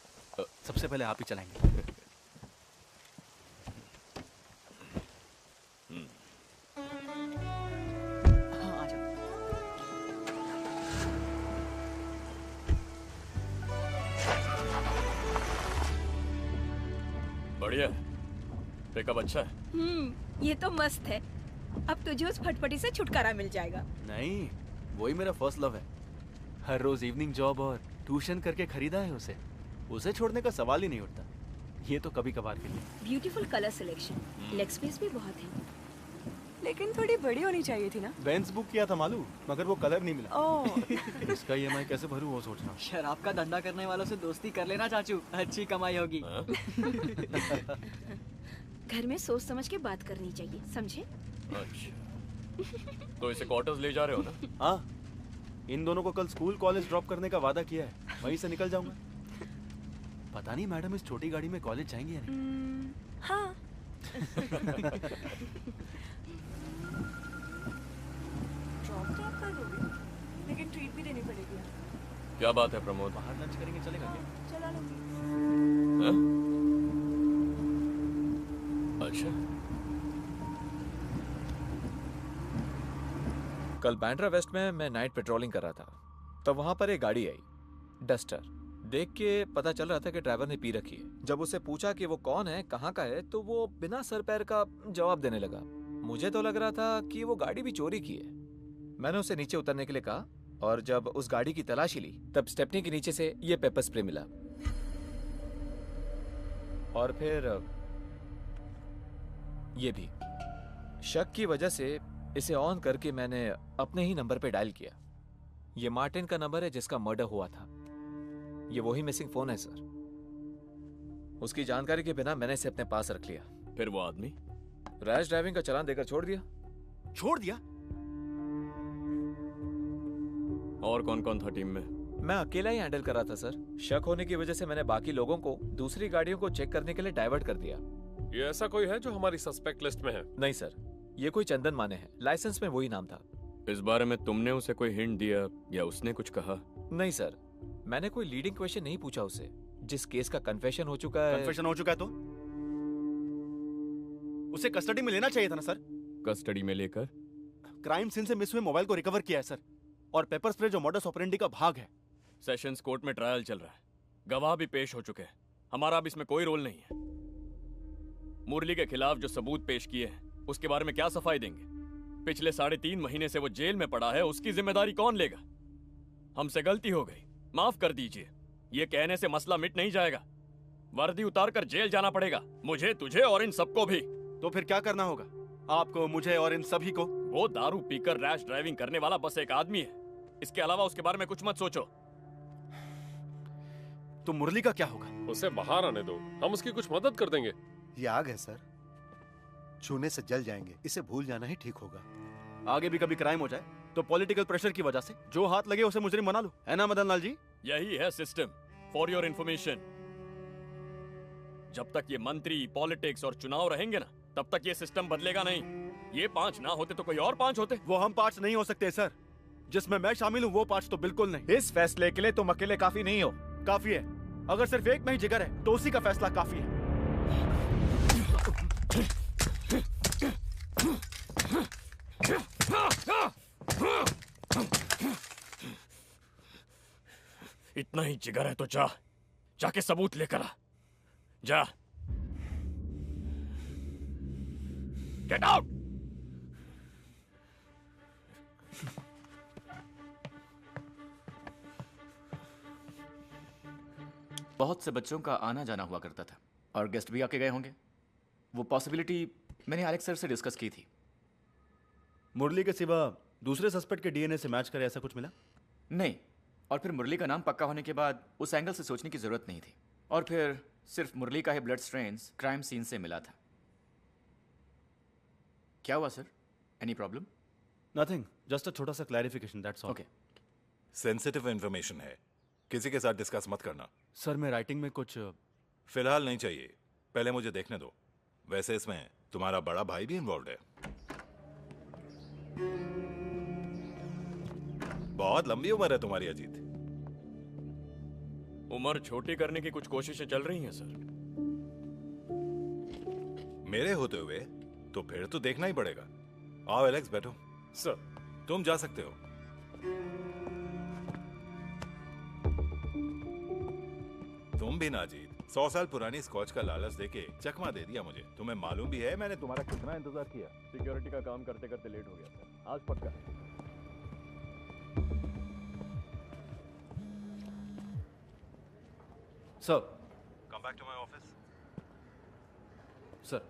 सबसे पहले आप ही चलाएंगे। हाँ, आ जाओ। बढ़िया, पिकअप अच्छा है। ये तो मस्त है। अब तुझे उस फटफटी से छुटकारा मिल जाएगा। नहीं, वही मेरा फर्स्ट लव है। हर रोज इवनिंग जॉब और ट्यूशन करके खरीदा है उसे। उसे छोड़ने का सवाल ही नहीं उठता। ये तो कभी कभार के लिए। Beautiful colour selection, leg space भी बहुत है। लेकिन थोड़ी बड़ी होनी चाहिए थी ना। बेंज बुक किया था मालूम, मगर वो कलर नहीं मिला। ओह। इसका ईएमआई कैसे भरूं वो सोच रहा हूं। शराब का धंधा करने वालों से दोस्ती कर लेना चाचू, अच्छी कमाई होगी। घर में सोच समझ के बात करनी चाहिए, समझे? अच्छा, तो इसे क्वार्टर्स ले जा रहे हो ना? हाँ, इन दोनों को कल स्कूल कॉलेज ड्रॉप करने का वादा किया है, वहीं से निकल जाऊंगा। पता नहीं मैडम इस छोटी गाड़ी में कॉलेज जाएंगे या नहीं। हाँ। ड्रॉप तो आप कर दोगे, लेकिन ट्रीट भी देनी पड़ेगी। क्या बात है प्रमोद? बाहर लंच करेंगे, चलेगा क्या? चला लूंगी। अच्छा। कल बैंड्रा वेस्ट में मैं नाइट पेट्रोलिंग कर रहा था, तब वहां पर एक गाड़ी आई, डस्टर। देख के पता चल रहा था कि ड्राइवर ने पी रखी है। जब उससे पूछा कि वो कौन है, कहाँ का है, तो वो बिना सर पैर का जवाब देने लगा। मुझे तो लग रहा था कि वो गाड़ी भी चोरी की है। मैंने उसे नीचे उतरने के लिए कहा, और जब उस गाड़ी की तलाशी ली तब स्टेपनी के नीचे से ये पेपर स्प्रे मिला। और फिर ये भी। शक की वजह से इसे ऑन करके मैंने अपने ही नंबर पे डायल किया। ये मार्टिन का नंबर है जिसका मर्डर हुआ था। ये वही मिसिंग फोन है सर। उसकी जानकारी के बिना मैंने इसे अपने पास रख लिया। फिर वो आदमी रैश ड्राइविंग का चालान देकर छोड़ दिया। छोड़ दिया? और कौन कौन था टीम में? मैं अकेला ही हैंडल कर रहा था सर। शक होने की वजह से मैंने बाकी लोगों को दूसरी गाड़ियों को चेक करने के लिए डाइवर्ट कर दिया। ये ऐसा कोई है जो हमारी सस्पेक्ट लिस्ट में है? नहीं सर, ये कोई चंदन माने है, लाइसेंस में वही नाम था। इस बारे में तुमने उसे कोई हिंट दिया या उसने कुछ कहा? नहीं सर, मैंने कोई लीडिंग क्वेश्चन नहीं पूछा उसे। जिस केस का कन्फेशन हो चुका है। कन्फेशन हो चुका है तो उसे कस्टडी में लेना चाहिए था ना सर। कस्टडी में लेकर क्राइम सीन से मिस हुए मोबाइल को रिकवर किया है सर, और पेपर स्प्रे जो मॉडस ऑपरेंडी का भाग है। सेशंस कोर्ट में ट्रायल चल रहा है, गवाह भी पेश हो चुके हैं। हमारा अब इसमें कोई रोल नहीं है। मुरली के खिलाफ जो सबूत पेश किए हैं उसके बारे में क्या सफाई देंगे? पिछले 3.5 महीने से वो जेल में पड़ा है, उसकी जिम्मेदारी कौन लेगा? हमसे गलती हो गई, माफ कर दीजिए। ये कहने से मसला मिट नहीं जाएगा। वर्दी उतार कर जेल जाना पड़ेगा, मुझे, तुझे और इन सबको भी। तो फिर क्या करना होगा आपको, मुझे और इन सभी को? वो दारू पीकर रैश ड्राइविंग करने वाला बस एक आदमी है। इसके अलावा उसके बारे में कुछ मत सोचो। तो मुरली का क्या होगा? उसे बाहर आने दो, हम उसकी कुछ मदद कर देंगे। ये आग है सर, छूने से जल जाएंगे। इसे भूल जाना ही ठीक होगा। आगे भी कभी क्राइम हो जाए तो पॉलिटिकल प्रेशर की वजह से जो हाथ लगे उसे मुजरिम बना लो, है ना मदन लाल जी? यही है सिस्टम। फॉर योर इंफॉर्मेशन, जब तक ये मंत्री, पॉलिटिक्स और चुनाव रहेंगे ना, तब तक ये सिस्टम बदलेगा नहीं। ये 5 ना होते तो कोई और 5 होते। वो हम 5 नहीं हो सकते सर। जिसमें मैं शामिल हूँ वो 5 तो बिल्कुल नहीं। इस फैसले के लिए तुम अकेले काफी नहीं हो। काफी है। अगर सिर्फ एक में ही जिगर है तो उसी का फैसला काफी है। इतना ही जिगर है तो जाके सबूत लेकर आ। जा। Get out. बहुत से बच्चों का आना जाना हुआ करता था और गेस्ट भी आके गए होंगे। वो पॉसिबिलिटी मैंने एलेक्स सर से डिस्कस की थी। मुरली के सिवा दूसरे सस्पेक्ट के डीएनए से मैच करे ऐसा कुछ मिला? नहीं, और फिर मुरली का नाम पक्का होने के बाद उस एंगल से सोचने की जरूरत नहीं थी। और फिर सिर्फ मुरली का ही ब्लड स्ट्रेन्स क्राइम सीन से मिला था। क्या हुआ sir? Any problem? Nothing, just a छोटा सा clarification, that's all. Okay. Sensitive information है, किसी के साथ डिस्कस मत करना। सर मैं राइटिंग में कुछ फिलहाल नहीं चाहिए, पहले मुझे देखने दो। वैसे इसमें तुम्हारा बड़ा भाई भी इन्वॉल्व है। बहुत लंबी उम्र है तुम्हारी अजीत। उम्र छोटी करने की कुछ कोशिशें चल रही हैं सर। मेरे होते हुए तो फिर तो देखना ही पड़ेगा। आओ एलेक्स, बैठो। सर तुम जा सकते हो। तुम भी ना जीत, 100 साल पुरानी स्कॉच का लालच देके चकमा दे दिया मुझे। तुम्हें मालूम भी है मैंने तुम्हारा कितना इंतजार किया। सिक्योरिटी का काम करते करते लेट हो गया सर। आज पक्का। Sir. Come back to my office. Sir.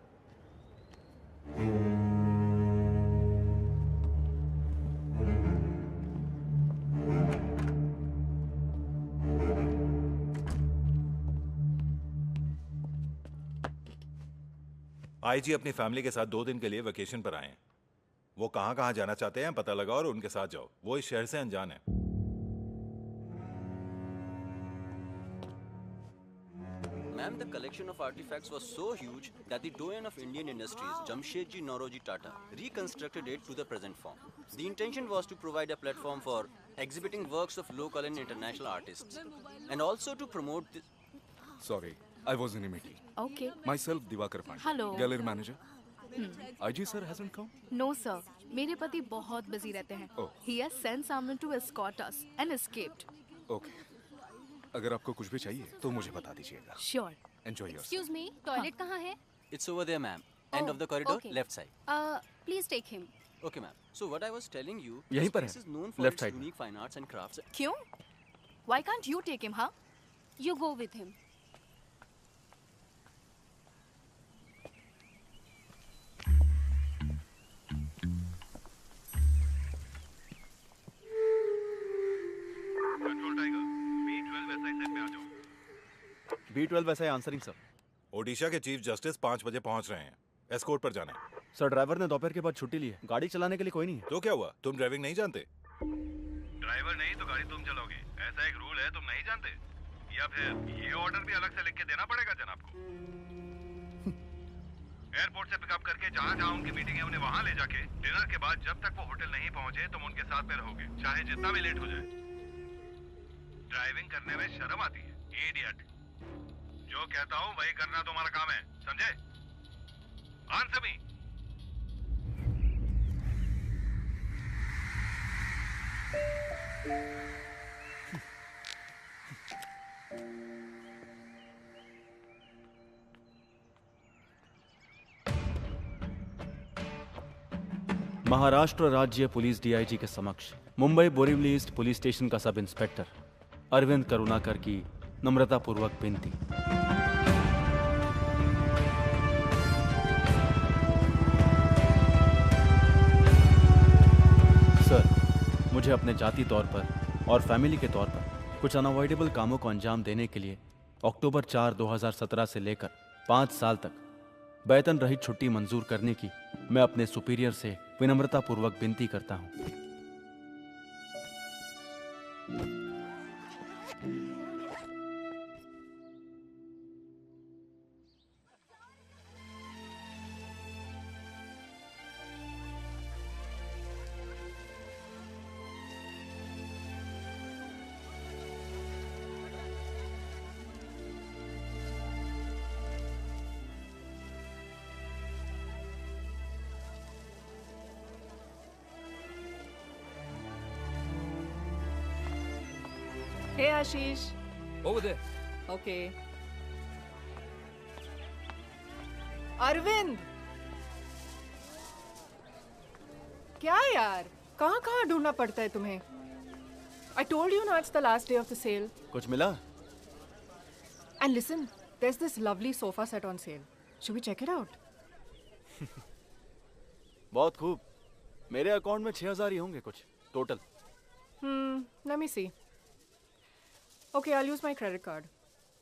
IG अपनी फैमिली के साथ 2 दिन के लिए वेकेशन पर आए हैं। वो कहां कहां जाना चाहते हैं पता लगाओ और उनके साथ जाओ। वो इस शहर से अनजान है। Ma'am, the collection of artifacts was so huge that the doyen of Indian industries, Jamshedji Nauroji Tata, reconstructed it to the present form. The intention was to provide a platform for exhibiting works of local and international artists, and also to promote the... Sorry, I was in a meeting. Okay. Myself, Divakar Pandey. Hello. Gallery manager. IG sir hasn't come? No sir, मेरे पति बहुत बिजी रहते हैं. Oh. He has sent someone to escort us and escaped. Okay. अगर आपको कुछ भी चाहिए तो मुझे बता दीजिएगा. Sure. Enjoy yourself. Excuse me, toilet कहाँ है? It's over there, ma'am. End of the corridor, okay. left side. Please take him. Okay, ma'am. So what I was telling you, यहीं पर this है, place is known for left its side में. unique fine arts and crafts. क्यों? Why can't you take him, huh? You go with him. B12 वैसा आंसरिंग सर। ओडिशा के चीफ जस्टिस 5 बजे पहुंच रहे हैं। एस्कॉर्ट पर जाना है। सर ड्राइवर ने दोपहर के बाद छुट्टी ली है। गाड़ी चलाने के लिए कोई नहीं है। तो क्या हुआ? तुम ड्राइविंग नहीं जानते? ड्राइवर नहीं तो गाड़ी तुम चलाओगे, ऐसा एक रूल है, तुम नहीं जानते? या फिर ये ऑर्डर भी अलग से लिख के देना पड़ेगा जनाब को? एयरपोर्ट से पिकअप करके जहाँ जहाँ उनकी मीटिंग है उन्हें वहाँ ले जाके डिनर के बाद जब तक वो होटल नहीं पहुँचे तुम उनके साथ में रहोगे, चाहे जितना भी लेट हो जाए। ड्राइविंग करने में शर्म आती है, इडियट। जो कहता हूँ वही करना तुम्हारा काम है, समझे? Answer me. महाराष्ट्र राज्य पुलिस डीआईजी के समक्ष Mumbai Borivali east police station का सब इंस्पेक्टर अरविंद करुणाकर की नम्रतापूर्वक विनती। सर, मुझे अपने जाति तौर पर और फैमिली के तौर पर कुछ अनअवॉइडेबल कामों को अंजाम देने के लिए अक्टूबर 4, 2017 से लेकर 5 साल तक वेतन रहित छुट्टी मंजूर करने की मैं अपने सुपीरियर से विनम्रतापूर्वक विनती करता हूं। Hey Ashish. Over there. Okay. Arvind, क्या यार, कहाँ कहाँ ढूंढना पड़ता है तुम्हें? I told you now it's the last day of the sale. कुछ मिला? And listen, there's this lovely sofa set on sale. Should we check it out? बहुत खूब। मेरे अकाउंट में 6,000 ही होंगे कुछ total. Let me see. Okay, I'll use my credit card.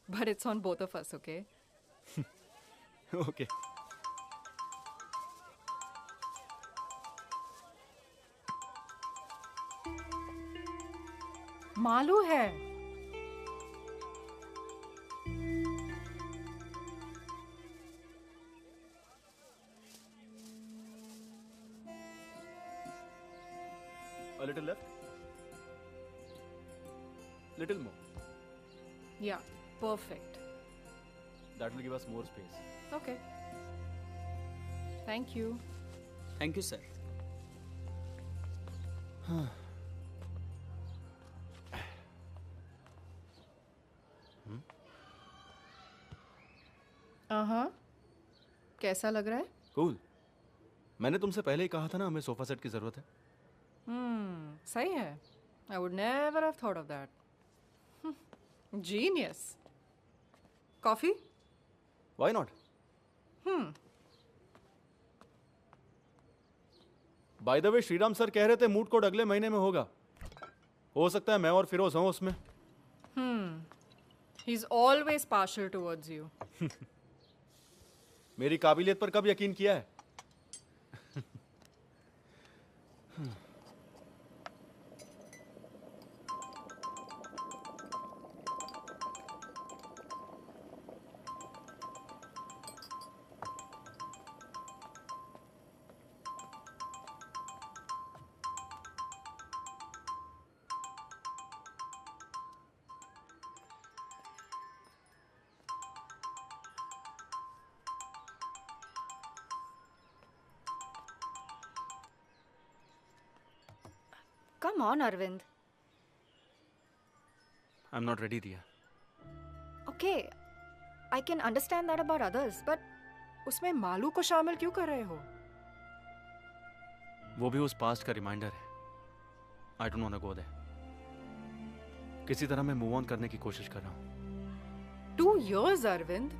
But it's on both of us, okay? Okay. Malu है। A little left. Little more. Yeah, perfect. That will give us more space. Okay. Thank you. Thank you sir. हाँ, कैसा लग रहा है? कूल। मैंने तुमसे पहले ही कहा था ना हमें सोफा सेट की जरूरत है। सही है। I would never have thought of that. Genius. Coffee? Why not? By the way Shriram sir कह रहे थे मूड कोड अगले महीने में होगा। हो सकता है मैं और फिरोज हूं उसमें। He's always partial towards you. मेरी काबिलियत पर कब यकीन किया है? Come on, Arvind. I'm not ready, Diya. Okay, I can understand that about others, but उसमें मालू को शामिल क्यों कर रहे हो? वो भी उस पास्ट का रिमाइंडर है। I don't want to go there. किसी तरह मैं मूव ऑन करने की कोशिश कर रहा हूँ। 2 years, Arvind.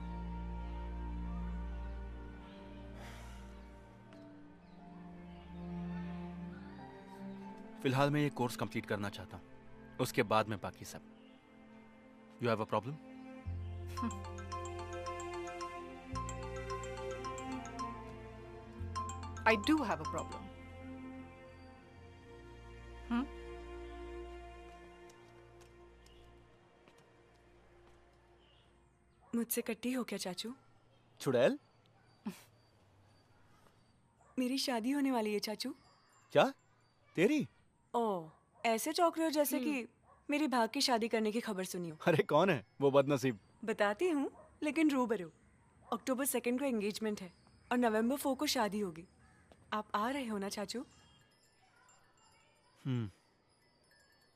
फिलहाल मैं ये कोर्स कंप्लीट करना चाहता हूँ, उसके बाद में बाकी सब। You have a problem? I do have a problem. मुझसे कट्टी हो क्या चाचू? चुड़ैल? मेरी शादी होने वाली है चाचू। क्या? तेरी? ओह, ऐसे चौंक रहे हो जैसे कि मेरी भाग की शादी करने की खबर सुनी हो। अरे कौन है वो बदनसीब? बताती हूँ, लेकिन रूबरू। अक्टूबर 2 को एंगेजमेंट है और नवंबर 4 को शादी होगी। आप आ रहे हो ना चाचू?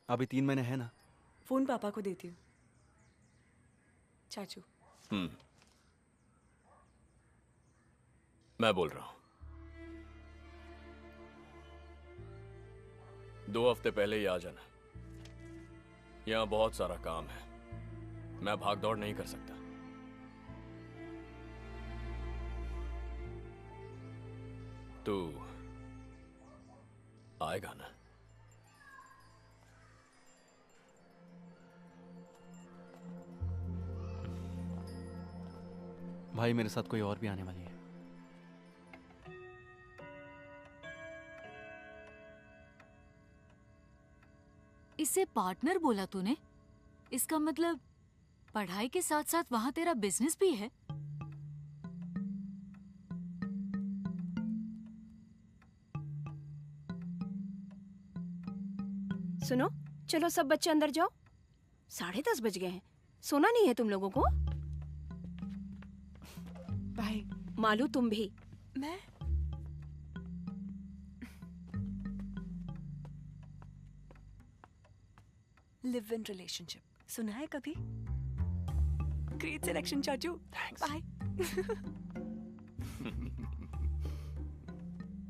अभी 3 महीने हैं ना। फोन पापा को देती हूँ। चाचू। मैं बोल रहा हूं। 2 हफ्ते पहले ही आ जाना। यहां बहुत सारा काम है, मैं भाग दौड़ नहीं कर सकता। तू आएगा ना? भाई मेरे साथ कोई और भी आने वाली है। इसे पार्टनर बोला तूने? इसका मतलब पढ़ाई के साथ साथ वहां तेरा बिजनेस भी है? सुनो, चलो सब बच्चे अंदर जाओ। 10:30 बज गए हैं। सोना नहीं है तुम लोगों को? भाई मालू तुम भी। मैं लिव इन रिलेशनशिप सुना है कभी? ग्रेट सिलेक्शन चाचू। बाय।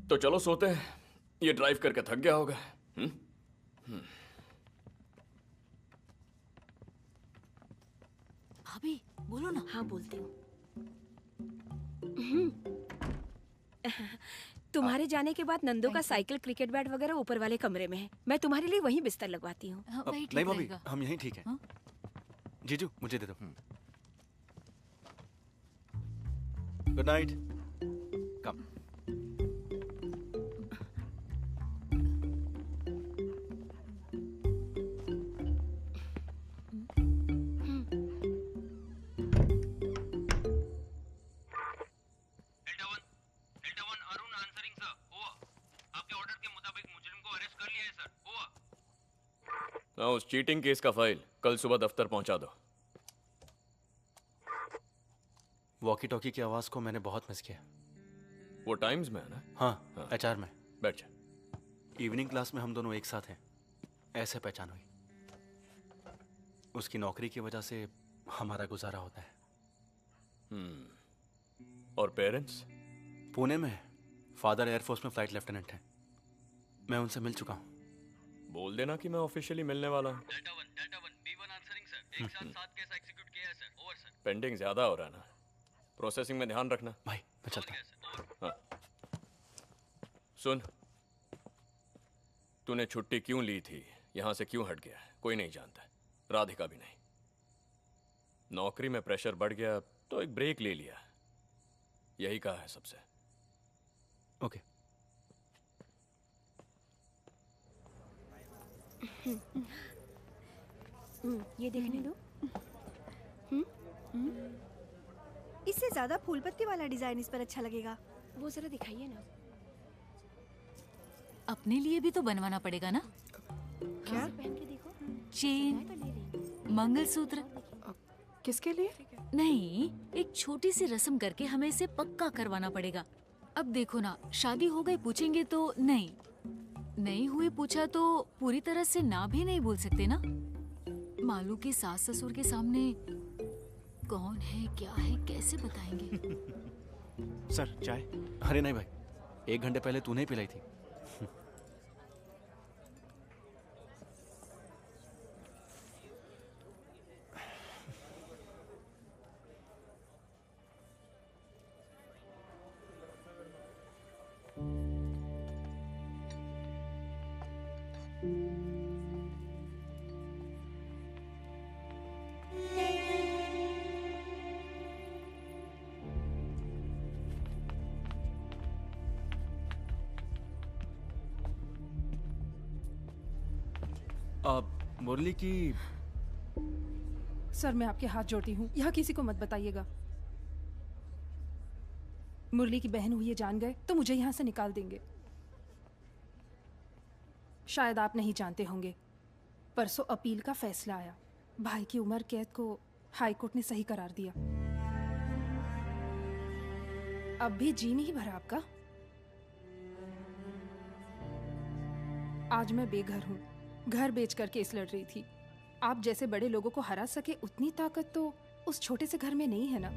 तो चलो सोते हैं, ये ड्राइव करके थक गया होगा। भाभी बोलो ना। हाँ बोलती हूँ। तुम्हारे जाने के बाद नंदो का साइकिल, क्रिकेट बैट वगैरह ऊपर वाले कमरे में है। मैं तुम्हारे लिए वहीं बिस्तर लगवाती हूँ। नहीं भाभी, हम यहीं ठीक है। जीजू मुझे दे दो। Good night. कम। उस चीटिंग केस का फाइल कल सुबह दफ्तर पहुंचा दो। वॉकी टॉकी की आवाज़ को मैंने बहुत मिस किया। वो टाइम्स में है ना? हाँ, एचआर में। बैठ जा। इवनिंग क्लास में हम दोनों एक साथ हैं, ऐसे पहचान हुई। उसकी नौकरी की वजह से हमारा गुजारा होता है। और पेरेंट्स? पुणे में फादर एयरफोर्स में फ्लाइट लेफ्टिनेंट हैं। मैं उनसे मिल चुका हूँ। बोल देना कि मैं ऑफिशियली मिलने वाला हूँ। पेंडिंग ज्यादा हो रहा है ना, प्रोसेसिंग में ध्यान रखना। भाई मैं चलता हूँ। हाँ। सुन, तूने छुट्टी क्यों ली थी, यहाँ से क्यों हट गया, कोई नहीं जानता, राधिका भी नहीं। नौकरी में प्रेशर बढ़ गया तो एक ब्रेक ले लिया, यही कहा है सबसे। ओके। ये देखने दो। इससे ज्यादा फूल पत्ती वाला डिजाइन इस पर अच्छा लगेगा। वो जरा दिखाइए ना। अपने लिए भी तो बनवाना पड़ेगा ना। क्या? पहन के देखो। चेन, मंगलसूत्र। किसके लिए? नहीं, एक छोटी सी रस्म करके हमें इसे पक्का करवाना पड़ेगा। अब देखो ना, शादी हो गई पूछेंगे तो नहीं हुई पूछा तो पूरी तरह से ना भी नहीं बोल सकते ना। मालू के सास ससुर के सामने कौन है क्या है कैसे बताएंगे। सर चाय? अरे नहीं भाई, 1 घंटे पहले तूने ही पिलाई थी। मुरली की। सर मैं आपके हाथ जोड़ती हूँ, यहाँ किसी को मत बताइएगा। मुरली की बहन हुई ये जान गए तो मुझे यहाँ से निकाल देंगे। शायद आप नहीं जानते होंगे, परसों अपील का फैसला आया। भाई की उम्र कैद को हाई कोर्ट ने सही करार दिया। अब भी जी नहीं भरा आपका? आज मैं बेघर हूँ, घर बेच कर केस लड़ रही थी। आप जैसे बड़े लोगों को हरा सके उतनी ताकत तो उस छोटे से घर में नहीं है ना।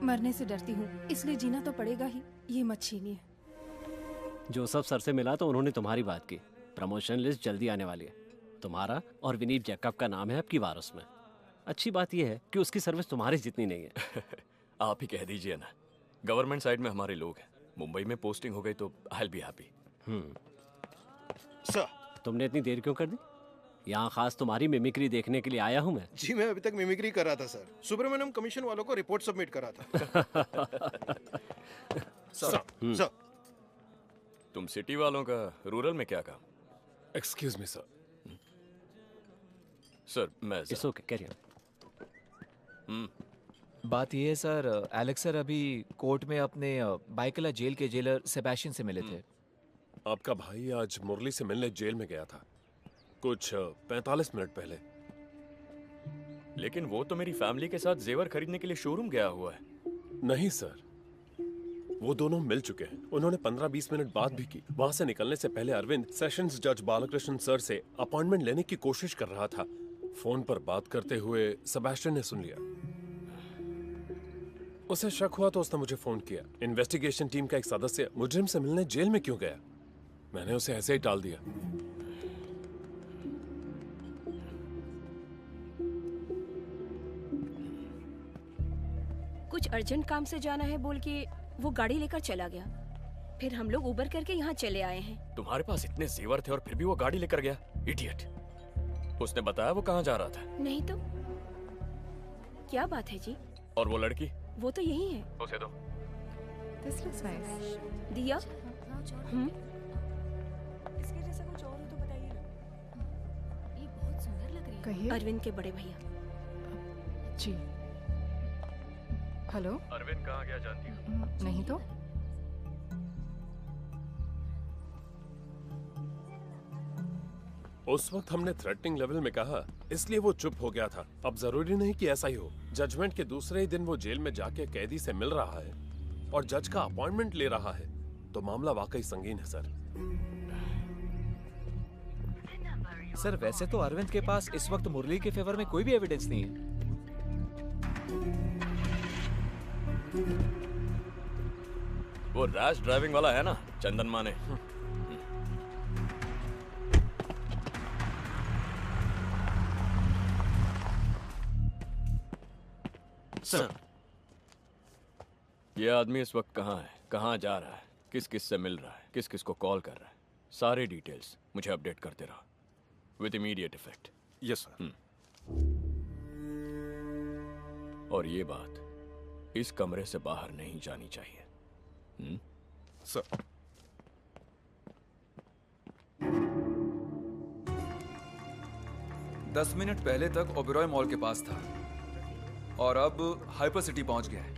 मरने से डरती हूँ, इसलिए जीना तो पड़ेगा ही। ये मत छीनिए। जोसेफ सर से मिला तो उन्होंने तुम्हारी बात की। प्रमोशन लिस्ट जल्दी आने वाली है। तुम्हारा और विनीत जैकब का नाम है आपकी बार उसमें। अच्छी बात यह है कि उसकी सर्विस तुम्हारी जितनी नहीं है। आप ही कह दीजिए ना, गवर्नमेंट साइड में हमारे लोग हैं। मुंबई में पोस्टिंग हो गई तो I will be happy. Sir, तुमने इतनी देर क्यों कर दी? यहाँ खास तुम्हारी मिमिक्री देखने के लिए आया हूँ मैं। जी मैं अभी तक मिमिक्री कर रहा था सर। सुब्रमण्यम कमीशन वालों को रिपोर्ट सबमिट करा था। सर, तुम सिटी वालों का रूरल में क्या काम? Excuse me sir. सर मैं इट्स ओके, कैरी ऑन। बात ये है सर, एलेक्स सर अभी कोर्ट में अपने बाइकला जेल के जेलर सेबेस्टियन से मिले थे। आपका भाई आज मुरली से मिलने जेल में गया था कुछ 45 मिनट पहले। लेकिन वो तो मेरी फैमिली के साथ जेवर खरीदने के लिए शोरूम गया हुआ है। नहीं सर, वो दोनों मिल चुके हैं। उन्होंने 15-20 मिनट बात भी की। वहां से निकलने से पहले अरविंद सेशंस जज बालकृष्ण सर से अपॉइंटमेंट लेने की कोशिश कर रहा था। फोन पर बात करते हुए सेबेस्टियन ने सुन लिया। उसे शक हुआ तो उसने मुझे फोन किया। इन्वेस्टिगेशन टीम का एक सदस्य मुजरिम से मिलने जेल में क्यों गया? मैंने उसे ऐसे ही टाल दिया। कुछ अर्जेंट काम से जाना है बोल के वो गाड़ी लेकर चला गया। फिर हम लोग उबर करके यहाँ चले आए हैं। तुम्हारे पास इतने जेवर थे और फिर भी वो गाड़ी लेकर गया? इडियट। उसने बताया वो कहाँ जा रहा था? नहीं तो क्या बात है जी? और वो लड़की? वो तो यही है। उसे दो। This looks nice. दिया? इसके जैसा कुछ और हो तो बताइए ना। ये बहुत सुंदर लग रही है। कहिए। अरविंद के बड़े भैया। जी। हेलो। अरविंद कहाँ गया जानती हो? नहीं तो। उस वक्त हमने थ्रेटनिंग लेवल में कहा, इसलिए वो चुप हो गया था। अब जरूरी नहीं कि ऐसा ही हो। जजमेंट के दूसरे ही दिन वो जेल में जाके कैदी से मिल रहा है और जज का अपॉइंटमेंट ले रहा है, तो मामला वाकई संगीन है सर। सर वैसे तो अरविंद के पास इस वक्त मुरली के फेवर में कोई भी एविडेंस नहीं है। वो रैश ड्राइविंग वाला है ना, चंदन माने। सर, ये आदमी इस वक्त कहाँ है, कहाँ जा रहा है, किस किस से मिल रहा है, किस किस को कॉल कर रहा है, सारे डिटेल्स मुझे अपडेट करते रहो with immediate effect. Yes sir. और ये बात इस कमरे से बाहर नहीं जानी चाहिए। सर। दस मिनट पहले तक ओबेरॉय मॉल के पास था और अब हाइपर सिटी पहुंच गया है।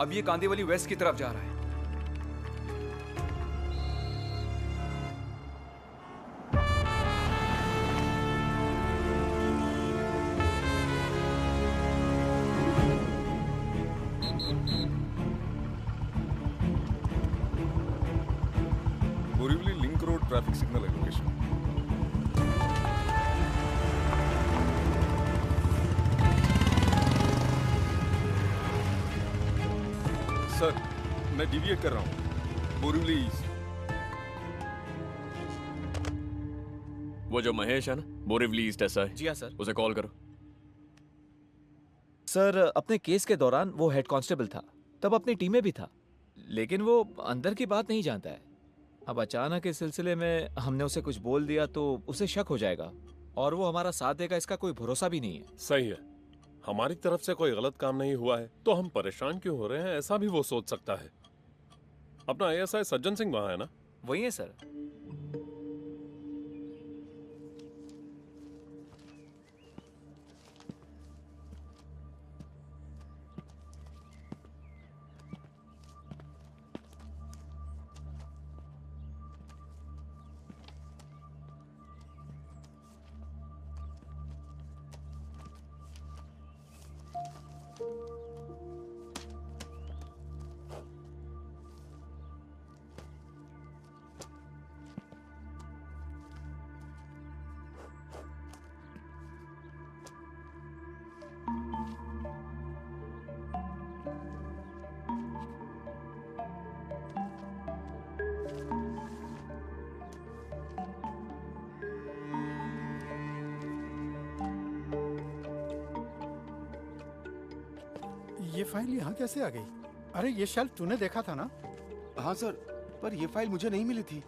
अब ये कांदीवली वेस्ट की तरफ जा रहा है। Borivali link road traffic signal है लोकेशन। सर, मैं डिविएट कर रहा हूँ बोरीवली ईस्ट। वो जो महेश है ना, बोरीवली ईस्ट ऐसा है। जी हाँ सर। उसे कॉल करो। सर अपने केस के दौरान वो हेड कांस्टेबल था, तब अपनी टीम में भी था, लेकिन वो अंदर की बात नहीं जानता है। अब अचानक इस सिलसिले में हमने उसे कुछ बोल दिया तो उसे शक हो जाएगा और वो हमारा साथ देगा, इसका कोई भरोसा भी नहीं है। सही है, हमारी तरफ से कोई गलत काम नहीं हुआ है तो हम परेशान क्यों हो रहे हैं, ऐसा भी वो सोच सकता है। अपना ASI सज्जन सिंह वहां है ना? वही है सर। ये फाइल यहाँ कैसे आ गई? अरे ये शेल्फ तूने देखा था ना? हाँ सर, पर ये फाइल मुझे नहीं मिली थी।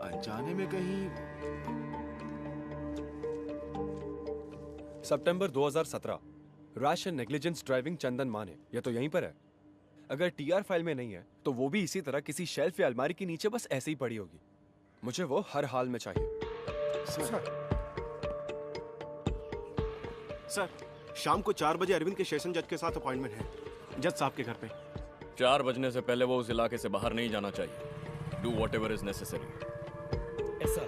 अनजाने में कहीं। सितंबर 2017, रैश एंड नेग्लिजेंस ड्राइविंग चंदन माने। ये तो यहीं पर है। अगर TR फाइल में नहीं है तो वो भी इसी तरह किसी शेल्फ या अलमारी के नीचे बस ऐसे ही पड़ी होगी। मुझे वो हर हाल में चाहिए। सर, शाम को 4 बजे अरविंद के सेशन जज के साथ अपॉइंटमेंट है, जज साहब के घर पे। 4 बजने से पहले वो उस इलाके से बाहर नहीं जाना चाहिए। Do whatever is necessary. ऐसा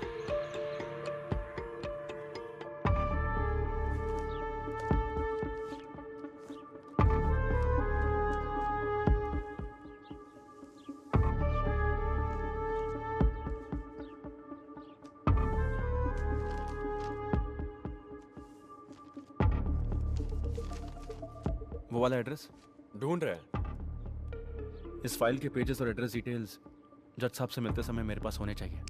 वो वाला एड्रेस ढूंढ रहे हैं। इस फाइल के पेजेस और एड्रेस डिटेल्स जज साहब से मिलते समय मेरे पास होने चाहिए,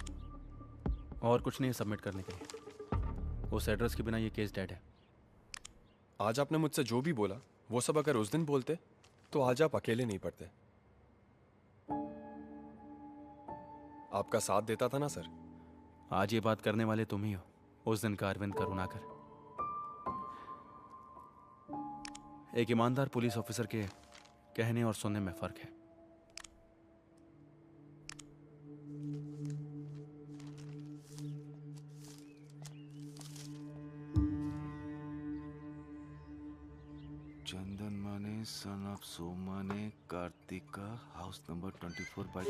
और कुछ नहीं है सबमिट करने के लिए। उस एड्रेस के बिना ये केस डेड है। आज आपने मुझसे जो भी बोला वो सब अगर उस दिन बोलते तो आज आप अकेले नहीं पड़ते। आपका साथ देता था ना सर। आज ये बात करने वाले तुम ही हो, उस दिन का अरविंद करुणाकर। एक ईमानदार पुलिस ऑफिसर के कहने और सुनने में फर्क है। Chandan Mane, son of Somane, Kartika, house number 24 by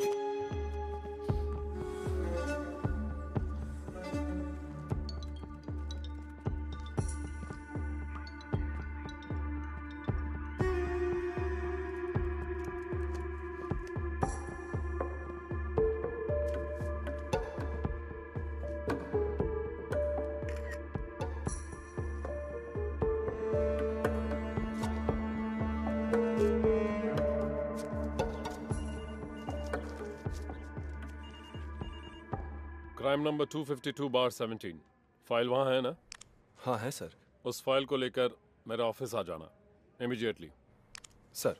crime number 252/17 file वहाँ है ना? हाँ है सर। उस फाइल को लेकर मेरे ऑफिस आ जाना इमीडिएटली। सर।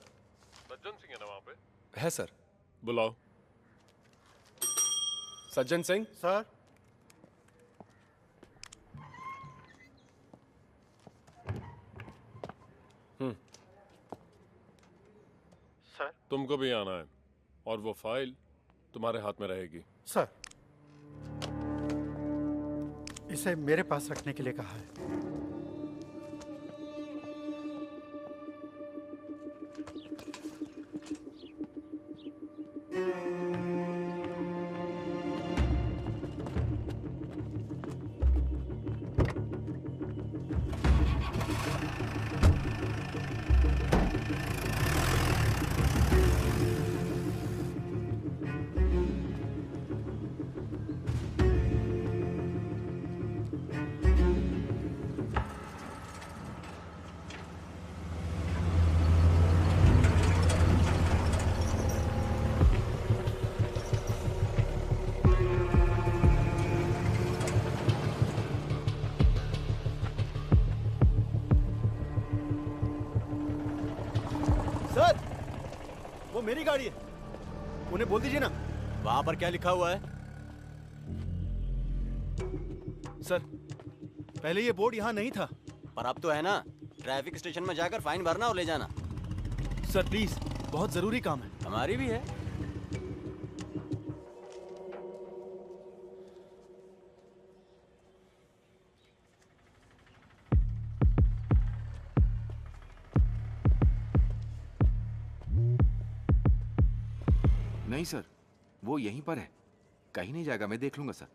सज्जन सिंह है ना वहाँ पे? है सर। बुलाओ। सज्जन सिंह। सर। सर। तुमको भी आना है और वो फाइल तुम्हारे हाथ में रहेगी। सर, इसे मेरे पास रखने के लिए कहा है। सर, वो मेरी गाड़ी है, उन्हें बोल दीजिए ना। वहां पर क्या लिखा हुआ है? सर, पहले ये बोर्ड यहाँ नहीं था। पर अब तो है ना। ट्रैफिक स्टेशन में जाकर फाइन भरना और ले जाना। सर प्लीज, बहुत जरूरी काम है। हमारी भी है। नहीं सर, वो यहीं पर है, कहीं नहीं जाएगा, मैं देख लूंगा सर।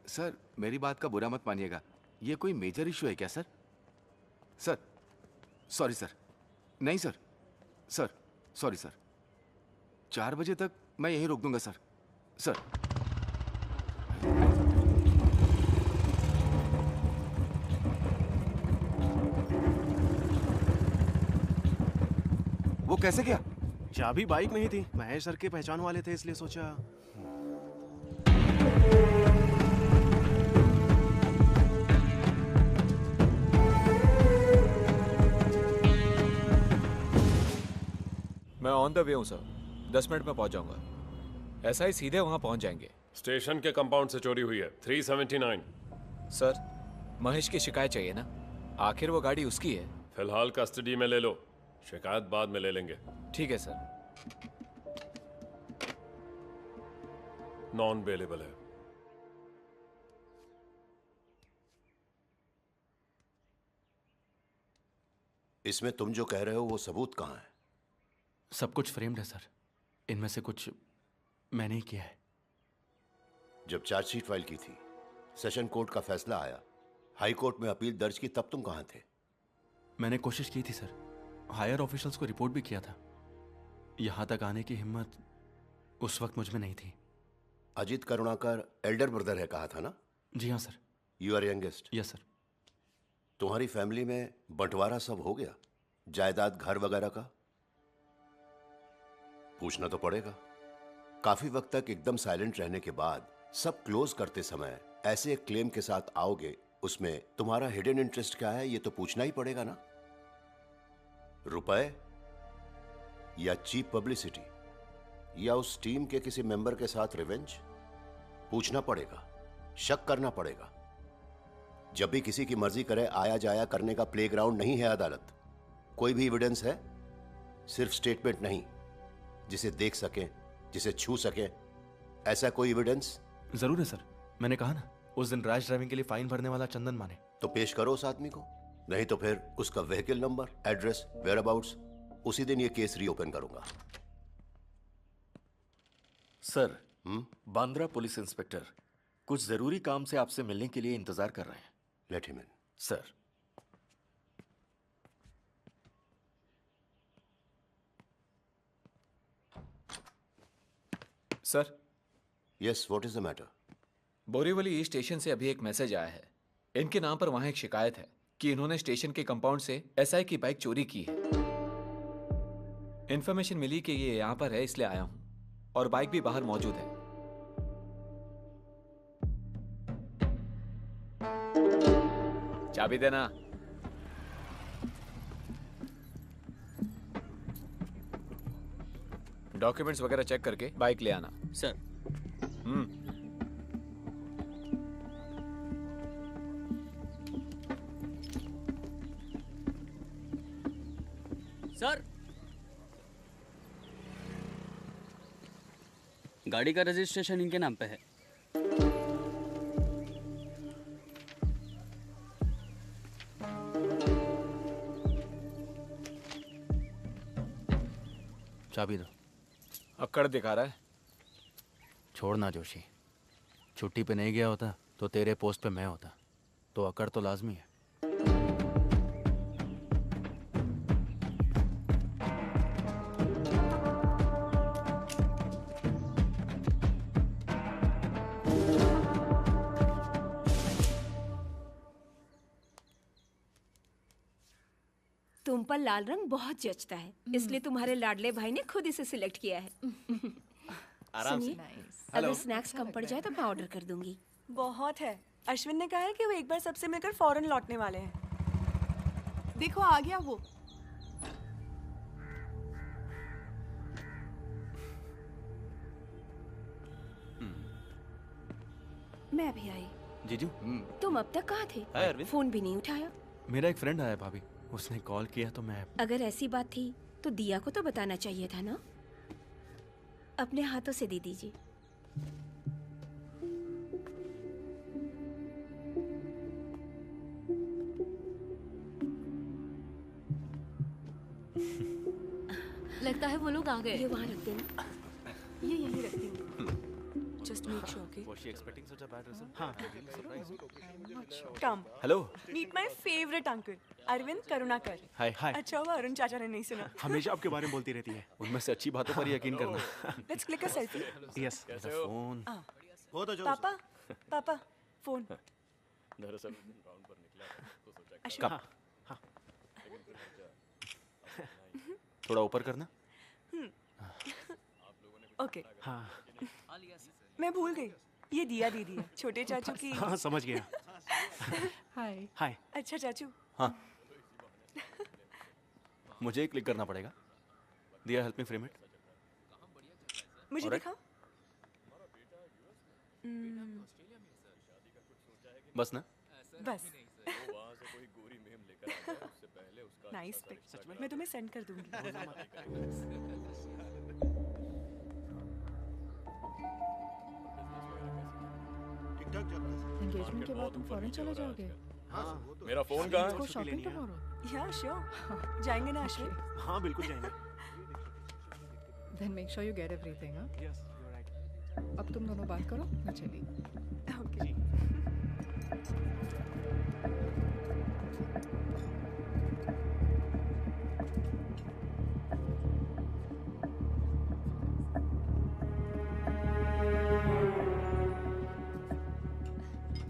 सर मेरी बात का बुरा मत मानिएगा, ये कोई मेजर इशू है क्या सर? Sir sorry sir. नहीं सर, सर सॉरी सर। 4 बजे तक मैं यहीं रोक दूंगा सर। सर वो कैसे गया? चाबी बाइक में ही थी, महेश सर के पहचान वाले थे इसलिए सोचा। मैं ऑन द वे हूँ सर, 10 मिनट में पहुंच जाऊंगा। एसआई सीधे वहां पहुंच जाएंगे। स्टेशन के कंपाउंड से चोरी हुई है 379। सर महेश की शिकायत चाहिए ना, आखिर वो गाड़ी उसकी है। फिलहाल कस्टडी में ले लो, शिकायत बाद में ले लेंगे। ठीक है सर। नॉन बेलेबल है। इसमें तुम जो कह रहे हो वो सबूत कहाँ है? सब कुछ फ्रेम्ड है सर, इनमें से कुछ मैंने ही किया है। जब चार्जशीट फाइल की थी, सेशन कोर्ट का फैसला आया, हाई कोर्ट में अपील दर्ज की, तब तुम कहाँ थे? मैंने कोशिश की थी सर, हायर ऑफिशियल्स को रिपोर्ट भी किया था। यहां तक आने की हिम्मत उस वक्त मुझ में नहीं थी। अजीत करुणाकर एल्डर ब्रदर है कहा था ना? जी हाँ sir. You are youngest? Yes sir. तुम्हारी फैमिली में बंटवारा सब हो गया, जायदाद घर वगैरह का? पूछना तो पड़ेगा। काफी वक्त तक एकदम साइलेंट रहने के बाद सब क्लोज करते समय ऐसे एक क्लेम के साथ आओगे, उसमें तुम्हारा हिडन इंटरेस्ट क्या है ये तो पूछना ही पड़ेगा ना। रुपए या चीप पब्लिसिटी या उस टीम के किसी मेंबर के साथ रिवेंज? पूछना पड़ेगा, शक करना पड़ेगा। जब भी किसी की मर्जी करे आया जाया करने का प्लेग्राउंड नहीं है अदालत। कोई भी एविडेंस है, सिर्फ स्टेटमेंट नहीं, जिसे देख सके, जिसे छू सके, ऐसा कोई एविडेंस? जरूर है सर, मैंने कहा ना उस दिन रैश ड्राइविंग के लिए फाइन भरने वाला चंदन माने। तो पेश करो उस आदमी को, नहीं तो फिर उसका व्हीकल नंबर, एड्रेस, वेयरअबाउट्स, उसी दिन ये केस रीओपन करूंगा। सर, बांद्रा पुलिस इंस्पेक्टर कुछ जरूरी काम से आपसे मिलने के लिए इंतजार कर रहे हैं। Let him in. Sir. Sir. Yes, what is the matter? Borivali station से अभी एक मैसेज आया है। इनके नाम पर वहां एक शिकायत है कि इन्होंने स्टेशन के कंपाउंड से एसआई की बाइक चोरी की है। इन्फॉर्मेशन मिली कि ये यहां पर है, इसलिए आया हूं, और बाइक भी बाहर मौजूद है। चाबी देना। डॉक्यूमेंट्स वगैरह चेक करके बाइक ले आना। सर। सर, गाड़ी का रजिस्ट्रेशन इनके नाम पे है। चाबी दो। अक्कड़ दिखा रहा है। छोड़ना जोशी, छुट्टी पे नहीं गया होता तो तेरे पोस्ट पे मैं होता, तो अकड़ तो लाजमी है। तुम पर लाल रंग बहुत जचता है, इसलिए तुम्हारे लाडले भाई ने खुद इसे सिलेक्ट किया है। आराम से। सुनिए, अगर स्नैक्स कम पड़ जाए तो मैं ऑर्डर कर दूंगी। बहुत है। अश्विन ने कहा है कि वो एक बार सबसे मिलकर फौरन लौटने वाले हैं। देखो आ गया वो। मैं भी आई। जीजू। तुम अब तक कहाँ थे? हाय अरविंद। फोन भी नहीं उठाया। मेरा एक फ्रेंड आया भाभी, उसने कॉल किया तो मैं। अगर ऐसी बात थी तो दिया को तो बताना चाहिए था ना। अपने हाथों से दे दीजिए। लगता है वो लोग आ गए। ये वहाँ रख देना। ये यहीं रख दूंगी। Just make sure, okay? Was she expecting such a bad result? हाँ। Really surprised. Come. Hello. Meet my favorite uncle, Arvind Karunakar. Hi. Hi. अच्छा हुआ अरुण चाचा ने नहीं सुना। हमेशा आपके बारे में बोलती रहती है। उनमें से अच्छी बातों पर ही यकीन करना। Let's click a selfie. Yes. Phone. हो तो जो। पापा, पापा, फोन। दरअसल राउंड पर निकला तो सोचा अश्विन। थोड़ा ऊपर करना। ओके। हाँ। मैं भूल गई, ये दिया दीदी है, छोटे चाचू की। हाँ समझ गया। हाय। हाय। अच्छा चाचू। हाँ। मुझे क्लिक करना पड़ेगा। दिया हेल्प मी फ्रेम इट। मुझे Alright. दिखाओ। बस ना। बस। वहां से कोई गोरी मेम लेकर आ गया, उससे पहले उसका नाइस पिक। मैं तुम्हें सेंड कर दूंगी। एंगेजमेंट के बाद तुम फौरन चले जाओगे? मेरा फोन कहाँ को है? Shopping tomorrow? या श्योर। जाएंगे ना अश्विन? हाँ बिल्कुल जाएंगे। Then make sure you get everything, हाँ? Yes, you're right. अब तुम दोनों बात करो, मैं चली। Okay.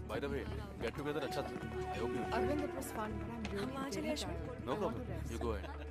By the way, get together अच्छा था। I hope you. Arvind, it was fun, but I'm really, वहाँ चले really Ashwin. tired. No I want problem. to rest. You go ahead.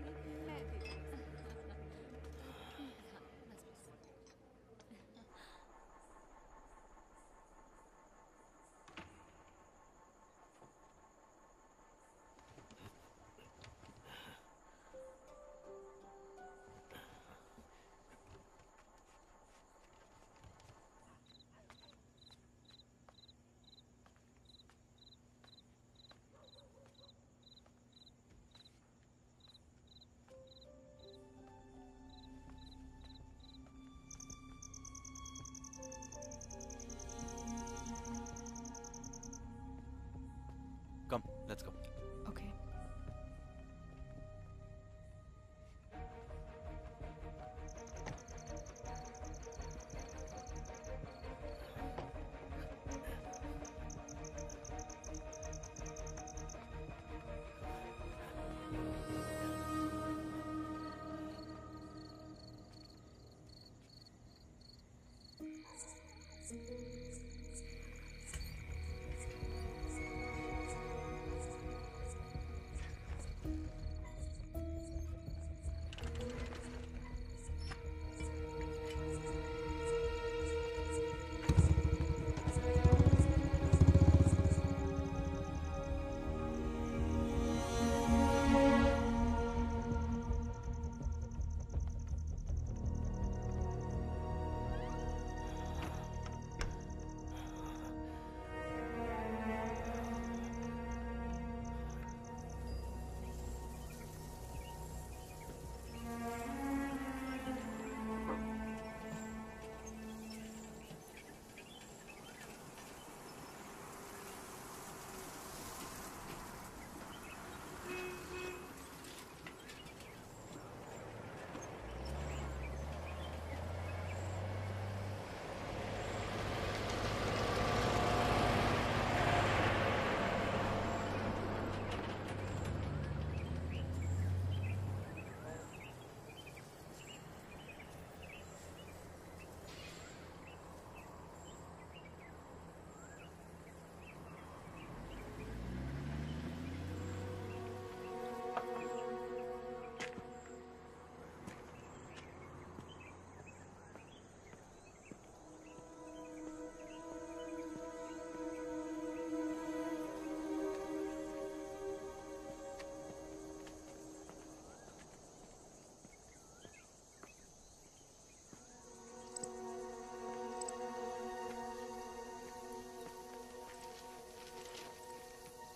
Come, let's go. Okay.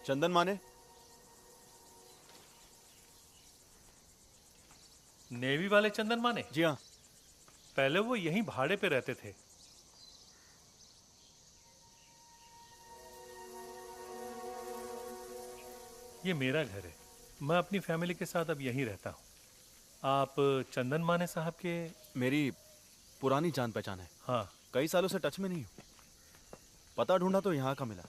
चंदन माने? नेवी वाले चंदन माने? जी हाँ। पहले वो यहीं भाड़े पे रहते थे। ये मेरा घर है। मैं अपनी फैमिली के साथ अब यहीं रहता हूँ। आप चंदन माने साहब के? मेरी पुरानी जान पहचान है। हाँ। कई सालों से टच में नहीं हूँ। पता ढूंढा तो यहाँ का मिला।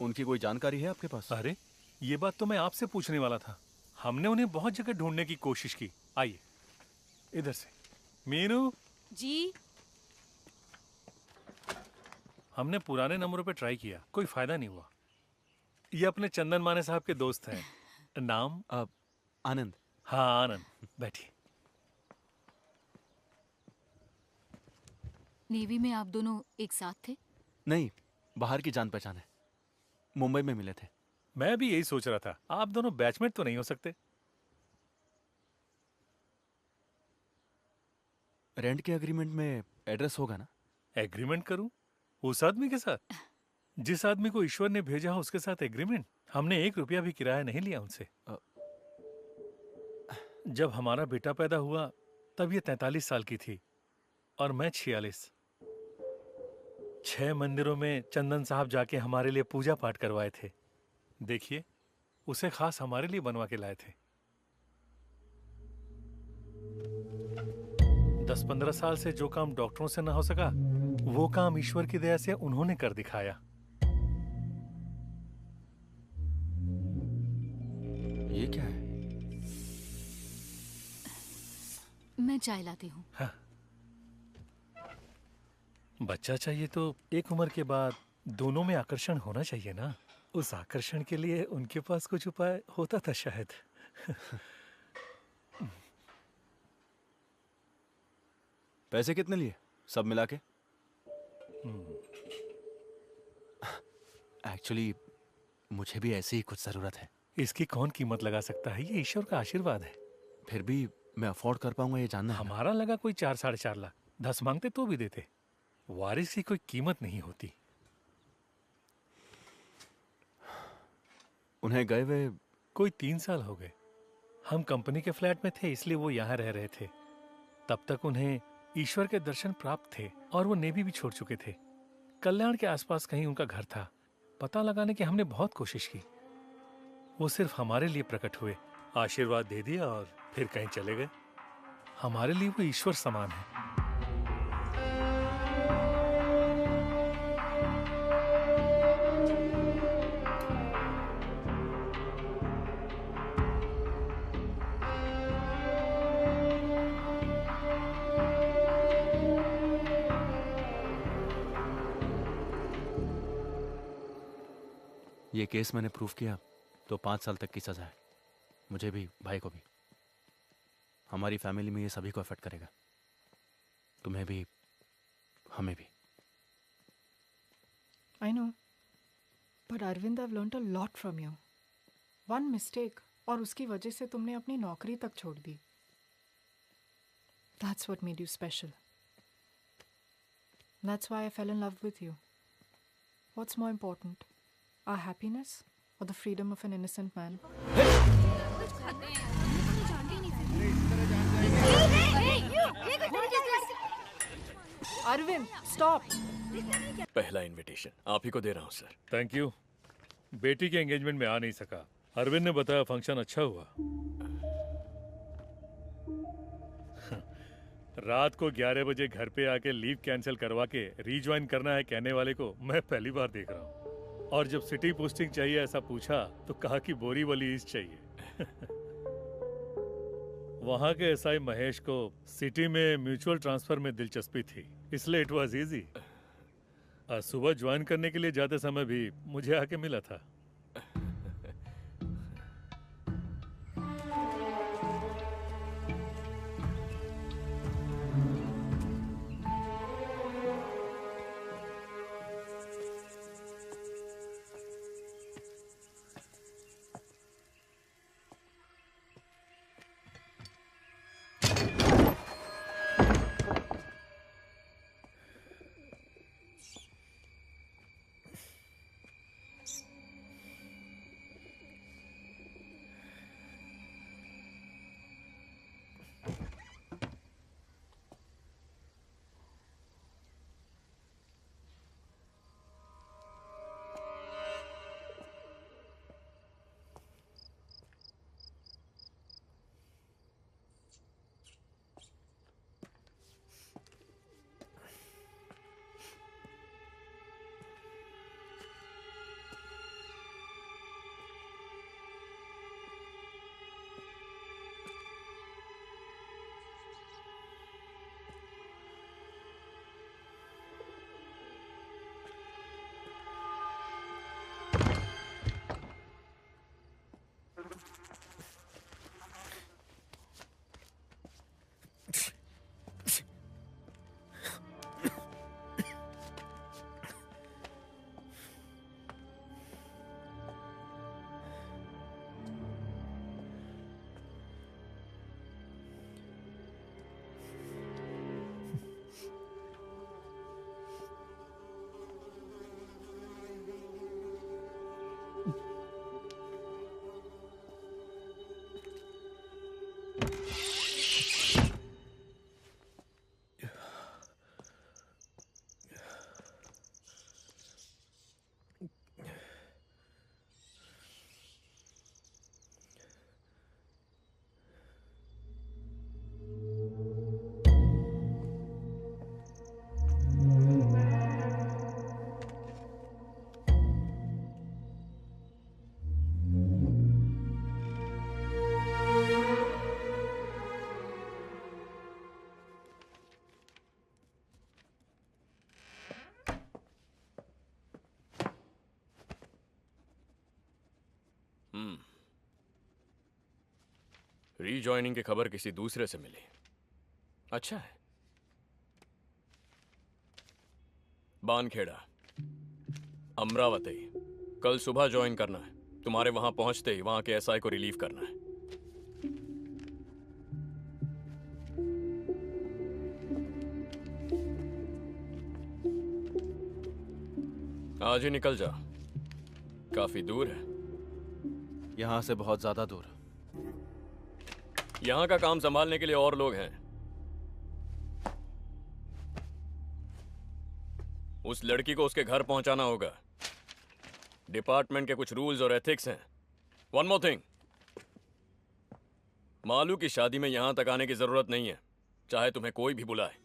उनकी कोई जानकारी है आपके पास? अरे ये बात तो मैं आपसे पूछने वाला था। हमने उन्हें बहुत जगह ढूंढने की कोशिश की। आइए इधर से। मीनू जी। हमने पुराने नंबरों पे ट्राई किया, कोई फायदा नहीं हुआ। ये अपने चंदन माने साहब के दोस्त हैं। नाम? आनंद। हाँ आनंद, बैठिए। नेवी में आप दोनों एक साथ थे? नहीं, बाहर की जान पहचान है। मुंबई में मिले थे। मैं भी यही सोच रहा था, आप दोनों बैचमेट तो नहीं हो सकते? रेंट के एग्रीमेंट में एड्रेस होगा ना? एग्रीमेंट करूं? उस आदमी के साथ? जिस आदमी को ईश्वर ने भेजा हो उसके साथ एग्रीमेंट? हमने 1 रुपया भी किराया नहीं लिया उनसे। जब हमारा बेटा पैदा हुआ तब ये 43 साल की थी और मैं 46। 6 मंदिरों में चंदन साहब जाके हमारे लिए पूजा पाठ करवाए थे। देखिए, उसे खास हमारे लिए बनवा के लाए थे। 10-15 साल से जो काम डॉक्टरों से ना हो सका, वो काम ईश्वर की दया से उन्होंने कर दिखाया। ये क्या है? मैं चाय लाती हूँ। हाँ। बच्चा चाहिए तो एक उम्र के बाद दोनों में आकर्षण होना चाहिए ना। उस आकर्षण के लिए उनके पास कुछ उपाय होता था शायद। पैसे कितने लिए सब मिला के? एक्चुअली मुझे भी ऐसी ही कुछ जरूरत है। इसकी कौन कीमत लगा सकता है? ये ईश्वर का आशीर्वाद है। फिर भी मैं अफोर्ड कर पाऊंगा ये जानना है। हमारा लगा कोई 4-4.5 लाख। 10 मांगते तो भी देते। वारिस की कोई कीमत नहीं होती। उन्हें गए हुए कोई 3 साल हो गए। हम कंपनी के फ्लैट में थे इसलिए वो यहाँ रह रहे थे। तब तक उन्हें ईश्वर के दर्शन प्राप्त थे और वो नेवी भी छोड़ चुके थे। कल्याण के आसपास कहीं उनका घर था। पता लगाने की हमने बहुत कोशिश की। वो सिर्फ हमारे लिए प्रकट हुए, आशीर्वाद दे दिया और फिर कहीं चले गए। हमारे लिए वो ईश्वर समान है। ये केस मैंने प्रूफ किया तो 5 साल तक की सजा है। मुझे भी, भाई को भी। हमारी फैमिली में ये सभी को अफेक्ट करेगा। तुम्हें भी, हमें भी। I know. But Arvind, I've learned a lot from you. One mistake और उसकी वजह से तुमने अपनी नौकरी तक छोड़ दी। That's what made you special. That's why I fell in love with you. What's more important? Our happiness or the freedom of an innocent man? Arvind, stop! पहला इनविटेशन आप ही को दे रहा हूँ सर। Thank you. बेटी के एंगेजमेंट में आ नहीं सका। अरविंद ने बताया फंक्शन अच्छा हुआ। रात को 11 बजे घर पे आके लीव कैंसिल करवा के रीज्वाइन करना है कहने वाले को मैं पहली बार देख रहा हूँ। और जब सिटी पोस्टिंग चाहिए ऐसा पूछा तो कहा कि बोरीवली ईस्ट चाहिए। वहां के एसआई महेश को सिटी में म्यूचुअल ट्रांसफर में दिलचस्पी थी, इसलिए इट वाज इजी। सुबह ज्वाइन करने के लिए जाते समय भी मुझे आके मिला था। रीजॉइनिंग की खबर किसी दूसरे से मिली। अच्छा है। बानखेड़ा, अमरावती, कल सुबह ज्वाइन करना है। तुम्हारे वहां पहुंचते ही वहां के एसआई को रिलीव करना है। आज ही निकल जा, काफी दूर है। यहां से बहुत ज्यादा दूर। यहां का काम संभालने के लिए और लोग हैं। उस लड़की को उसके घर पहुंचाना होगा। डिपार्टमेंट के कुछ रूल्स और एथिक्स हैं। वन मोर थिंग, मालू की शादी में यहां तक आने की जरूरत नहीं है, चाहे तुम्हें कोई भी बुलाए।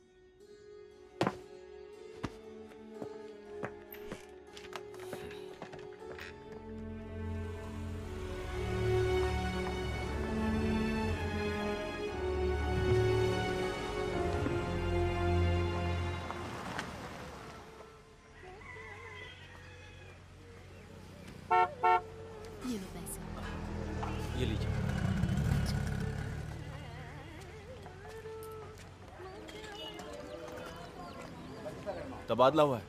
ये लो पैसे। ये लीजिए। तबादला हुआ है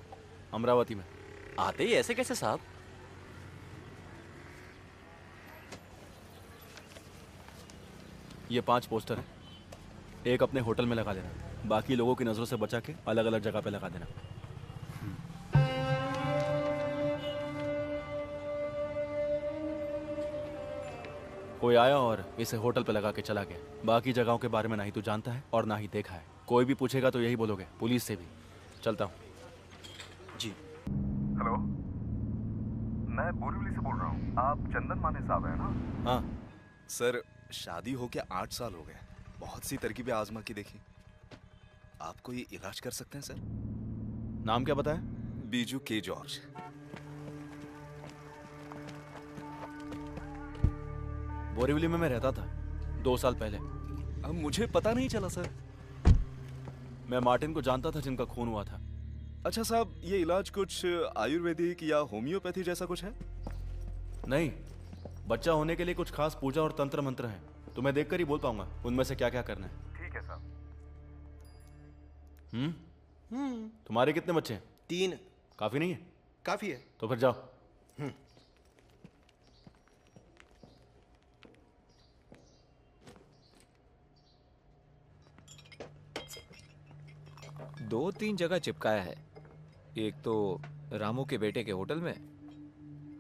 अमरावती में। आते ही ऐसे कैसे साहब? ये 5 पोस्टर हैं। एक अपने होटल में लगा देना, बाकी लोगों की नजरों से बचा के अलग अलग जगह पे लगा देना। कोई आया और इसे होटल पे लगा के चला गया। बाकी जगहों के बारे में ना ही तू जानता है और ना ही देखा है। कोई भी पूछेगा तो यही बोलोगे, पुलिस से भी। चलता हूँ। जी। हेलो, मैं बोरीवली से बोल रहा हूँ। आप चंदन माने साहब हैं ना? हाँ सर, शादी हो के 8 साल हो गए। बहुत सी तरकीबें आजमा की देखी। आप कोई इलाज कर सकते हैं सर? नाम क्या बताया? बीजू के जॉर्ज। बोरीवली में मैं रहता था 2 साल पहले। अब मुझे पता नहीं चला सर। मैं मार्टिन को जानता था जिनका खून हुआ था। अच्छा साहब, ये इलाज कुछ आयुर्वेदिक या होम्योपैथी जैसा कुछ है? नहीं, बच्चा होने के लिए कुछ खास पूजा और तंत्र मंत्र हैं। तुम्हें देखकर ही बोल पाऊंगा उनमें से क्या क्या करना है। ठीक है साहब। तुम्हारे कितने बच्चे हैं? 3। काफी नहीं है? काफी है। तो फिर जाओ। दो तीन जगह चिपकाया है। एक तो रामू के बेटे के होटल में।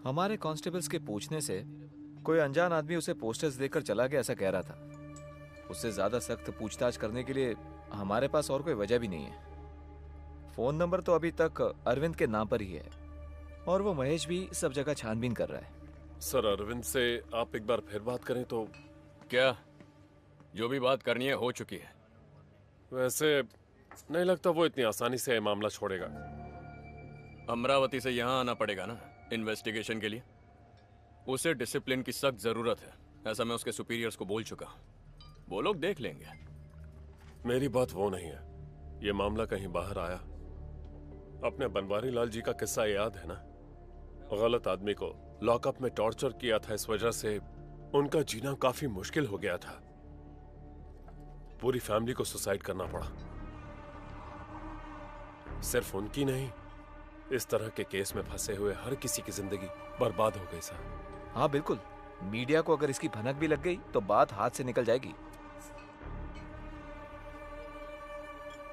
हमारे कांस्टेबल्स के पूछने से कोई अनजान आदमी उसे पोस्टर्स देकर चला गया, ऐसा कह रहा था। उससे ज्यादा सख्त पूछताछ करने के लिए हमारे पास और कोई वजह भी नहीं है। फोन नंबर तो अभी तक अरविंद के नाम पर ही है और वो महेश भी सब जगह छानबीन कर रहा है। सर, अरविंद से आप एक बार फिर बात करें तो। क्या? जो भी बात करनी है हो चुकी है। वैसे नहीं लगता वो इतनी आसानी से ये मामला छोड़ेगा। अमरावती से यहाँ आना पड़ेगा ना इन्वेस्टिगेशन के लिए। उसे डिसिप्लिन की सख्त जरूरत है, ऐसा मैं उसके सुपीरियर्स को बोल चुका। वो लोग देख लेंगे। मेरी बात वो नहीं है, ये मामला कहीं बाहर आया। अपने बनवारी लाल जी का किस्सा याद है ना? गलत आदमी को लॉकअप में टॉर्चर किया था, इस वजह से उनका जीना काफी मुश्किल हो गया था। पूरी फैमिली को सुसाइड करना पड़ा। सिर्फ उनकी नहीं, इस तरह के केस में फंसे हुए हर किसी की जिंदगी बर्बाद हो गई सर। हाँ बिल्कुल, मीडिया को अगर इसकी भनक भी लग गई तो बात हाथ से निकल जाएगी।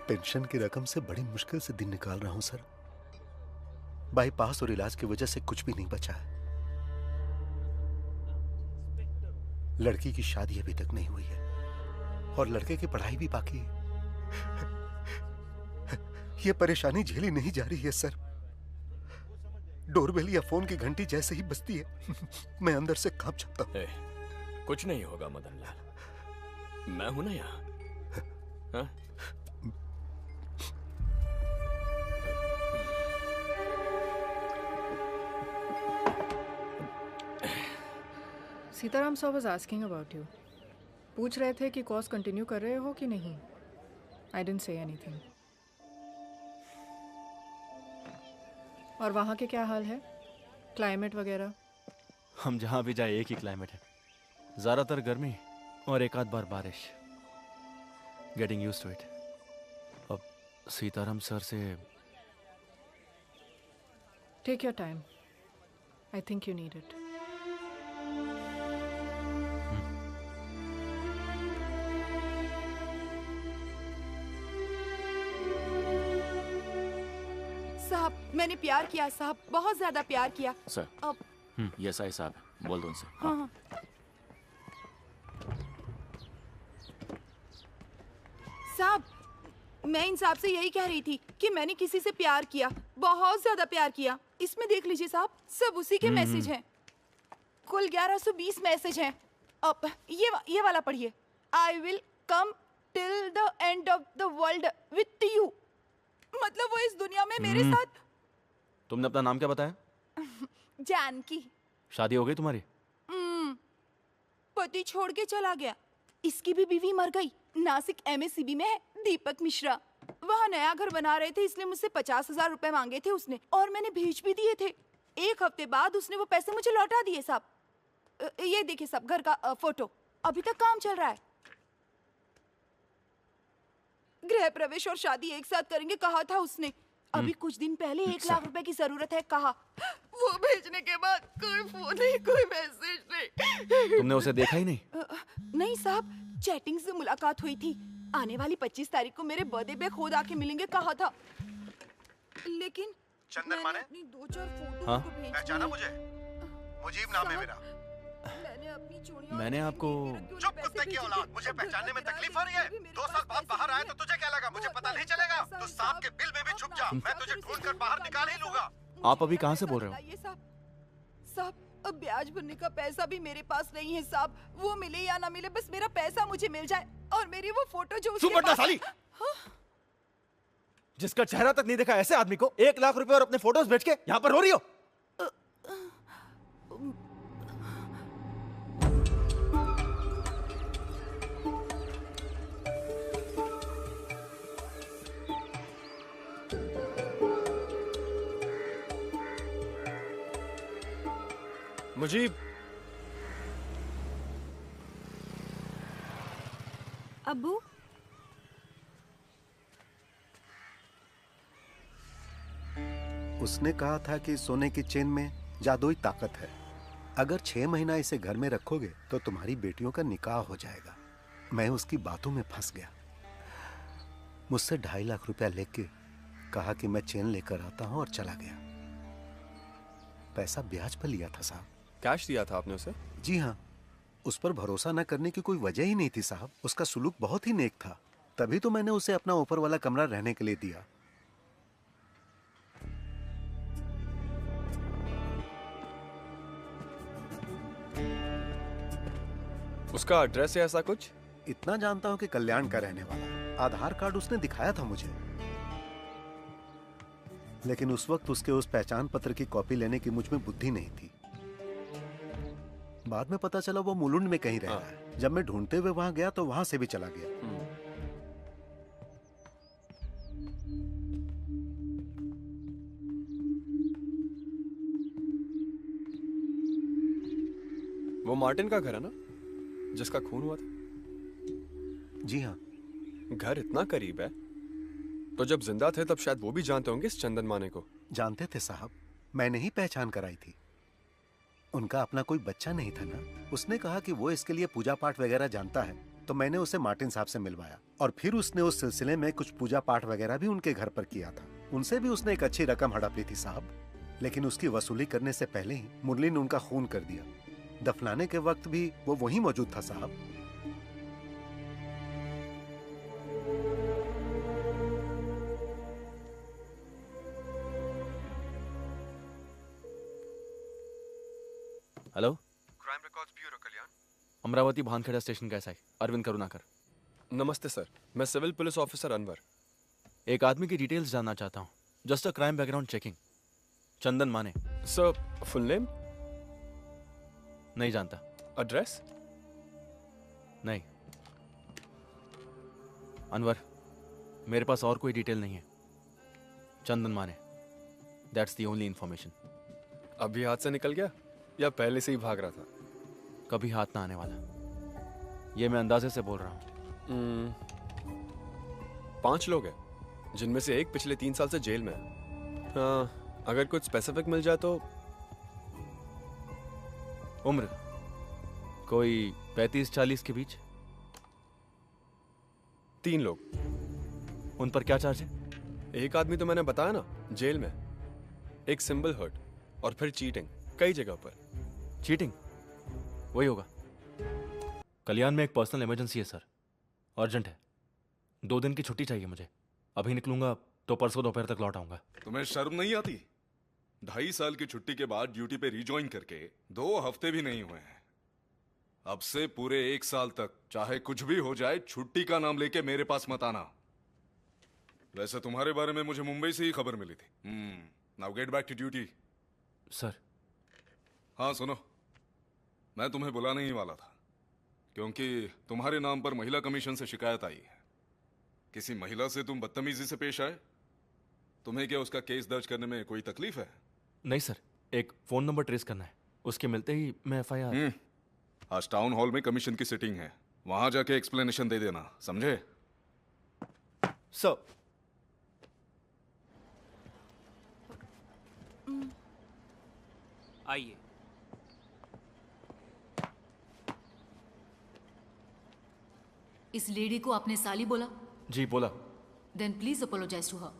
पेंशन की रकम से बड़ी मुश्किल से दिन निकाल रहा हूं सर। बाईपास और इलाज की वजह से कुछ भी नहीं बचा है। लड़की की शादी अभी तक नहीं हुई है और लड़के की पढ़ाई भी बाकी है। यह परेशानी झेली नहीं जा रही है सर। डोरबेल या फोन की घंटी जैसे ही बजती है मैं अंदर से कांप जाता हूं। कुछ नहीं होगा मदन लाल, मैं हूं ना यहाँ। हाँ? Sitaram sir was asking about you. पूछ रहे थे कि कोर्स कंटिन्यू कर रहे हो कि नहीं। I didn't say anything. और वहाँ के क्या हाल है, क्लाइमेट वगैरह? हम जहाँ भी जाए एक ही क्लाइमेट है, ज़्यादातर गर्मी और एक आध बार बारिश। Getting used to it. अब सीताराम सर से take your time, I think you need it. साहब मैंने प्यार किया साहब, बहुत ज्यादा प्यार किया। सर अब ये एसआई साहब है, बोल दो उनसे। हाँ हाँ। साहब मैं इन साहब से यही कह रही थी कि मैंने किसी से प्यार किया, बहुत ज्यादा प्यार किया। इसमें देख लीजिए साहब, सब उसी के मैसेज हैं। कुल 1120 मैसेज हैं। अब ये वाला पढ़िए। I will come till the end of the world with you. मतलब वो इस दुनिया में मेरे साथ। तुमने अपना नाम क्या बताया? जानकी। शादी हो गई तुम्हारी? पति छोड़ के चला गया। इसकी भी बीवी मर गई। नासिक MACB में है, दीपक मिश्रा। वहाँ नया घर बना रहे थे, इसलिए मुझसे 50,000 रुपए मांगे थे उसने, और मैंने भेज भी दिए थे। 1 हफ्ते बाद उसने वो पैसे मुझे लौटा दिए साहब। ये देखिए साहब, घर का फोटो। अभी तक काम चल रहा है। गृह प्रवेश और शादी एक साथ करेंगे कहा था उसने। अभी कुछ दिन पहले 1 लाख रुपए की जरूरत है कहा। वो भेजने के बाद कोई फोन नहीं, कोई मैसेज नहीं। तुमने उसे देखा ही नहीं? नहीं साहब, चैटिंग से मुलाकात हुई थी। आने वाली 25 तारीख को मेरे बर्थडे पे खुद आके मिलेंगे कहा था। लेकिन चंदन माने? अपनी 2-4 फोटो हाँ? को भेज पहचाना मुझे? मुजीब नाम है मेरा। मैंने आपको चुप कुत्ते की औलाद, मुझे पहचानने में तकलीफ हो रही है? 2 साल बाद बाहर आया तो तुझे क्या लगा मुझे पता नहीं चलेगा? तू सांप के बिल में भी छुप जा, मैं तुझे ढूंढकर बाहर निकाल ही लूंगा। आप अभी कहाँ से बोल रहे हो? ये साहब अब ब्याज भरने का पैसा भी मेरे पास नहीं है साहब। वो मिले या ना मिले, बस मेरा पैसा मुझे मिल जाए और मेरी वो फोटो जो उसके चुप साली। जिसका चेहरा तक नहीं देखा ऐसे आदमी को 1 लाख रुपए और अपने फोटोज बेच के यहाँ पर रो रही हो? मुजीब। अब्बू उसने कहा था कि सोने की चेन में जादुई ताकत है। अगर 6 महीना इसे घर में रखोगे तो तुम्हारी बेटियों का निकाह हो जाएगा। मैं उसकी बातों में फंस गया। मुझसे 2.5 लाख रुपया लेके कहा कि मैं चेन लेकर आता हूं और चला गया। पैसा ब्याज पर लिया था साहब। कैश दिया था आपने उसे? जी हाँ। उस पर भरोसा न करने की कोई वजह ही नहीं थी साहब। उसका सुलूक बहुत ही नेक था, तभी तो मैंने उसे अपना ऊपर वाला कमरा रहने के लिए दिया। उसका एड्रेस है ऐसा कुछ? इतना जानता हूं कि कल्याण का रहने वाला। आधार कार्ड उसने दिखाया था मुझे, लेकिन उस वक्त उसके उस पहचान पत्र की कॉपी लेने की मुझ में बुद्धि नहीं थी। बाद में पता चला वो मुलुंड में कहीं रह रहा है। जब मैं ढूंढते हुए वहां गया तो वहां से भी चला गया। वो मार्टिन का घर है ना, जिसका खून हुआ था? जी हाँ। घर इतना करीब है तो जब जिंदा थे तब शायद वो भी जानते होंगे इस चंदन माने को। जानते थे साहब, मैंने ही पहचान कराई थी। उनका अपना कोई बच्चा नहीं था ना। उसने कहा कि वो इसके लिए पूजा पाठ वगैरह जानता है, तो मैंने उसे मार्टिन साहब से मिलवाया और फिर उसने उस सिलसिले में कुछ पूजा पाठ वगैरह भी उनके घर पर किया था। उनसे भी उसने एक अच्छी रकम हड़प ली थी साहब, लेकिन उसकी वसूली करने से पहले ही मुरली ने उनका खून कर दिया। दफनाने के वक्त भी वो वहीं मौजूद था साहब। हेलो, क्राइम रिकॉर्ड्स ब्यूरो कल्याण। अमरावती भानखेड़ा स्टेशन का एसआई अरविंद करुणाकर। नमस्ते सर, मैं सिविल पुलिस ऑफिसर अनवर। एक आदमी की डिटेल्स जानना चाहता हूँ। Just a crime background checking. Chandan Mane. Sir, full name? नहीं जानता। एड्रेस? नहीं। अनवर, मेरे पास और कोई डिटेल नहीं है। चंदन माने, दैट्स द ओनली इंफॉर्मेशन। अभी हाथ से निकल गया? या पहले से ही भाग रहा था? कभी हाथ ना आने वाला, ये मैं अंदाजे से बोल रहा हूँ। 5 लोग हैं, जिनमें से एक पिछले 3 साल से जेल में है। हाँ, अगर कुछ स्पेसिफिक मिल जाए तो। उम्र कोई 35-40 के बीच। 3 लोग। उन पर क्या चार्ज है? एक आदमी तो मैंने बताया ना, जेल में। एक सिंबल हर्ट और फिर चीटिंग कई जगह पर। चीटिंग वही होगा। कल्याण में एक पर्सनल इमरजेंसी है सर, अर्जेंट है। 2 दिन की छुट्टी चाहिए मुझे। अभी निकलूंगा तो परसों दोपहर तक लौट आऊंगा। तुम्हें शर्म नहीं आती? 2.5 साल की छुट्टी के बाद ड्यूटी पे रिज्वाइन करके 2 हफ्ते भी नहीं हुए हैं। अब से पूरे 1 साल तक चाहे कुछ भी हो जाए, छुट्टी का नाम लेके मेरे पास मत आना। वैसे तुम्हारे बारे में मुझे मुंबई से ही खबर मिली थी। Now get back to duty. Sir. हाँ सुनो, मैं तुम्हें बुलाने ही वाला था, क्योंकि तुम्हारे नाम पर महिला कमीशन से शिकायत आई है। किसी महिला से तुम बदतमीजी से पेश आए। तुम्हें क्या उसका केस दर्ज करने में कोई तकलीफ है? नहीं सर, एक फोन नंबर ट्रेस करना है, उसके मिलते ही मैं FIR। आज टाउन हॉल में कमीशन की सिटिंग है, वहां जाके एक्सप्लेनेशन दे देना, समझे? सर। आइए। इस लेडी को आपने साली बोला? जी बोला। Then please apologize to her.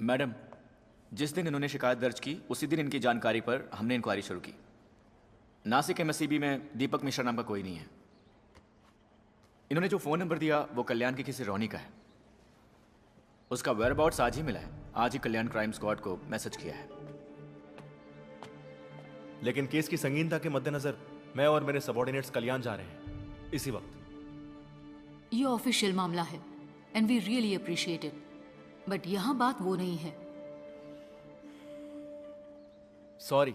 Madam, जिस दिन इन्होंने शिकायत दर्ज की उसी दिन इनकी जानकारी पर हमने इंक्वायरी शुरू की। नासिक MSCB में दीपक मिश्रा नाम का कोई नहीं है। इन्होंने जो फोन नंबर दिया वो कल्याण की किसी रोनी का है। उसका वेयरअबाउट्स आज ही मिला है। आज ही कल्याण क्राइम स्क्वाड को मैसेज किया है। लेकिन केस की संगीनता के मद्देनजर मैं और मेरे सबॉर्डिनेट्स कल्याण जा रहे हैं इसी वक्त। ये ऑफिशियल मामला है and we really appreciate it, but यहां बात वो नहीं है। सॉरी।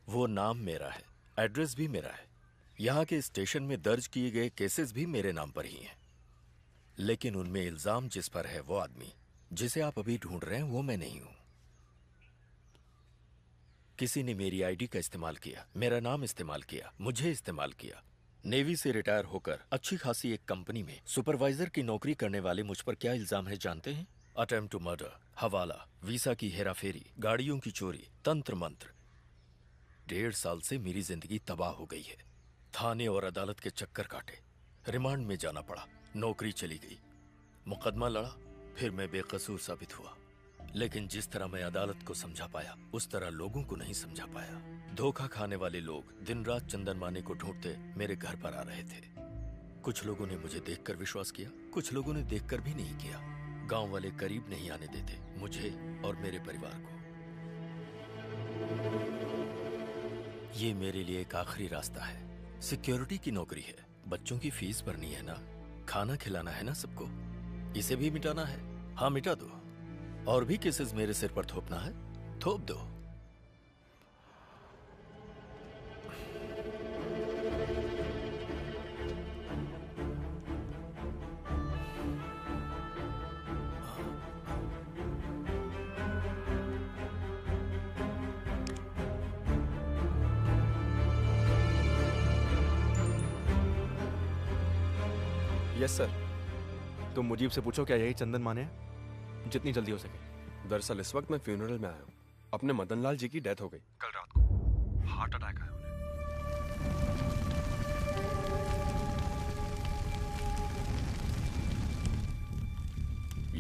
वो नाम मेरा है, एड्रेस भी मेरा है, यहाँ के स्टेशन में दर्ज किए गए केसेस भी मेरे नाम पर ही हैं। लेकिन उनमें इल्जाम जिस पर है वो आदमी जिसे आप अभी ढूंढ रहे हैं वो मैं नहीं हूं। किसी ने मेरी आईडी का इस्तेमाल किया, मेरा नाम इस्तेमाल किया, मुझे इस्तेमाल किया। नेवी से रिटायर होकर अच्छी खासी एक कंपनी में सुपरवाइजर की नौकरी करने वाले मुझ पर क्या इल्जाम है जानते हैं? अटेम्प्ट टू मर्डर, हवाला, वीसा की हेराफेरी, गाड़ियों की चोरी, तंत्र मंत्र। 1.5 साल से मेरी जिंदगी तबाह हो गई है। थाने और अदालत के चक्कर काटे, रिमांड में जाना पड़ा, नौकरी चली गई, मुकदमा लड़ा, फिर मैं बेकसूर साबित हुआ। लेकिन जिस तरह मैं अदालत को समझा पाया उस तरह लोगों को नहीं समझा पाया। धोखा खाने वाले लोग दिन रात चंदन माने को ढूंढते मेरे घर पर आ रहे थे। कुछ लोगों ने मुझे देखकर विश्वास किया, कुछ लोगों ने देखकर भी नहीं किया। गांव वाले करीब नहीं आने देते मुझे और मेरे परिवार को। ये मेरे लिए एक आखिरी रास्ता है। सिक्योरिटी की नौकरी है, बच्चों की फीस भरनी है ना, खाना खिलाना है ना सबको। इसे भी मिटाना है? हाँ मिटा दो। और भी केसेस मेरे सिर पर थोपना है? थोप दो। Yes sir. तुम मुजीब से पूछो क्या यही चंदन माने हैं? जितनी जल्दी हो सके। दरअसल इस वक्त मैं फ्यूनरल में आया हूँ। अपने मदन लाल जी की डेथ हो गई कल रात को। हार्ट अटैक आया उन्हें।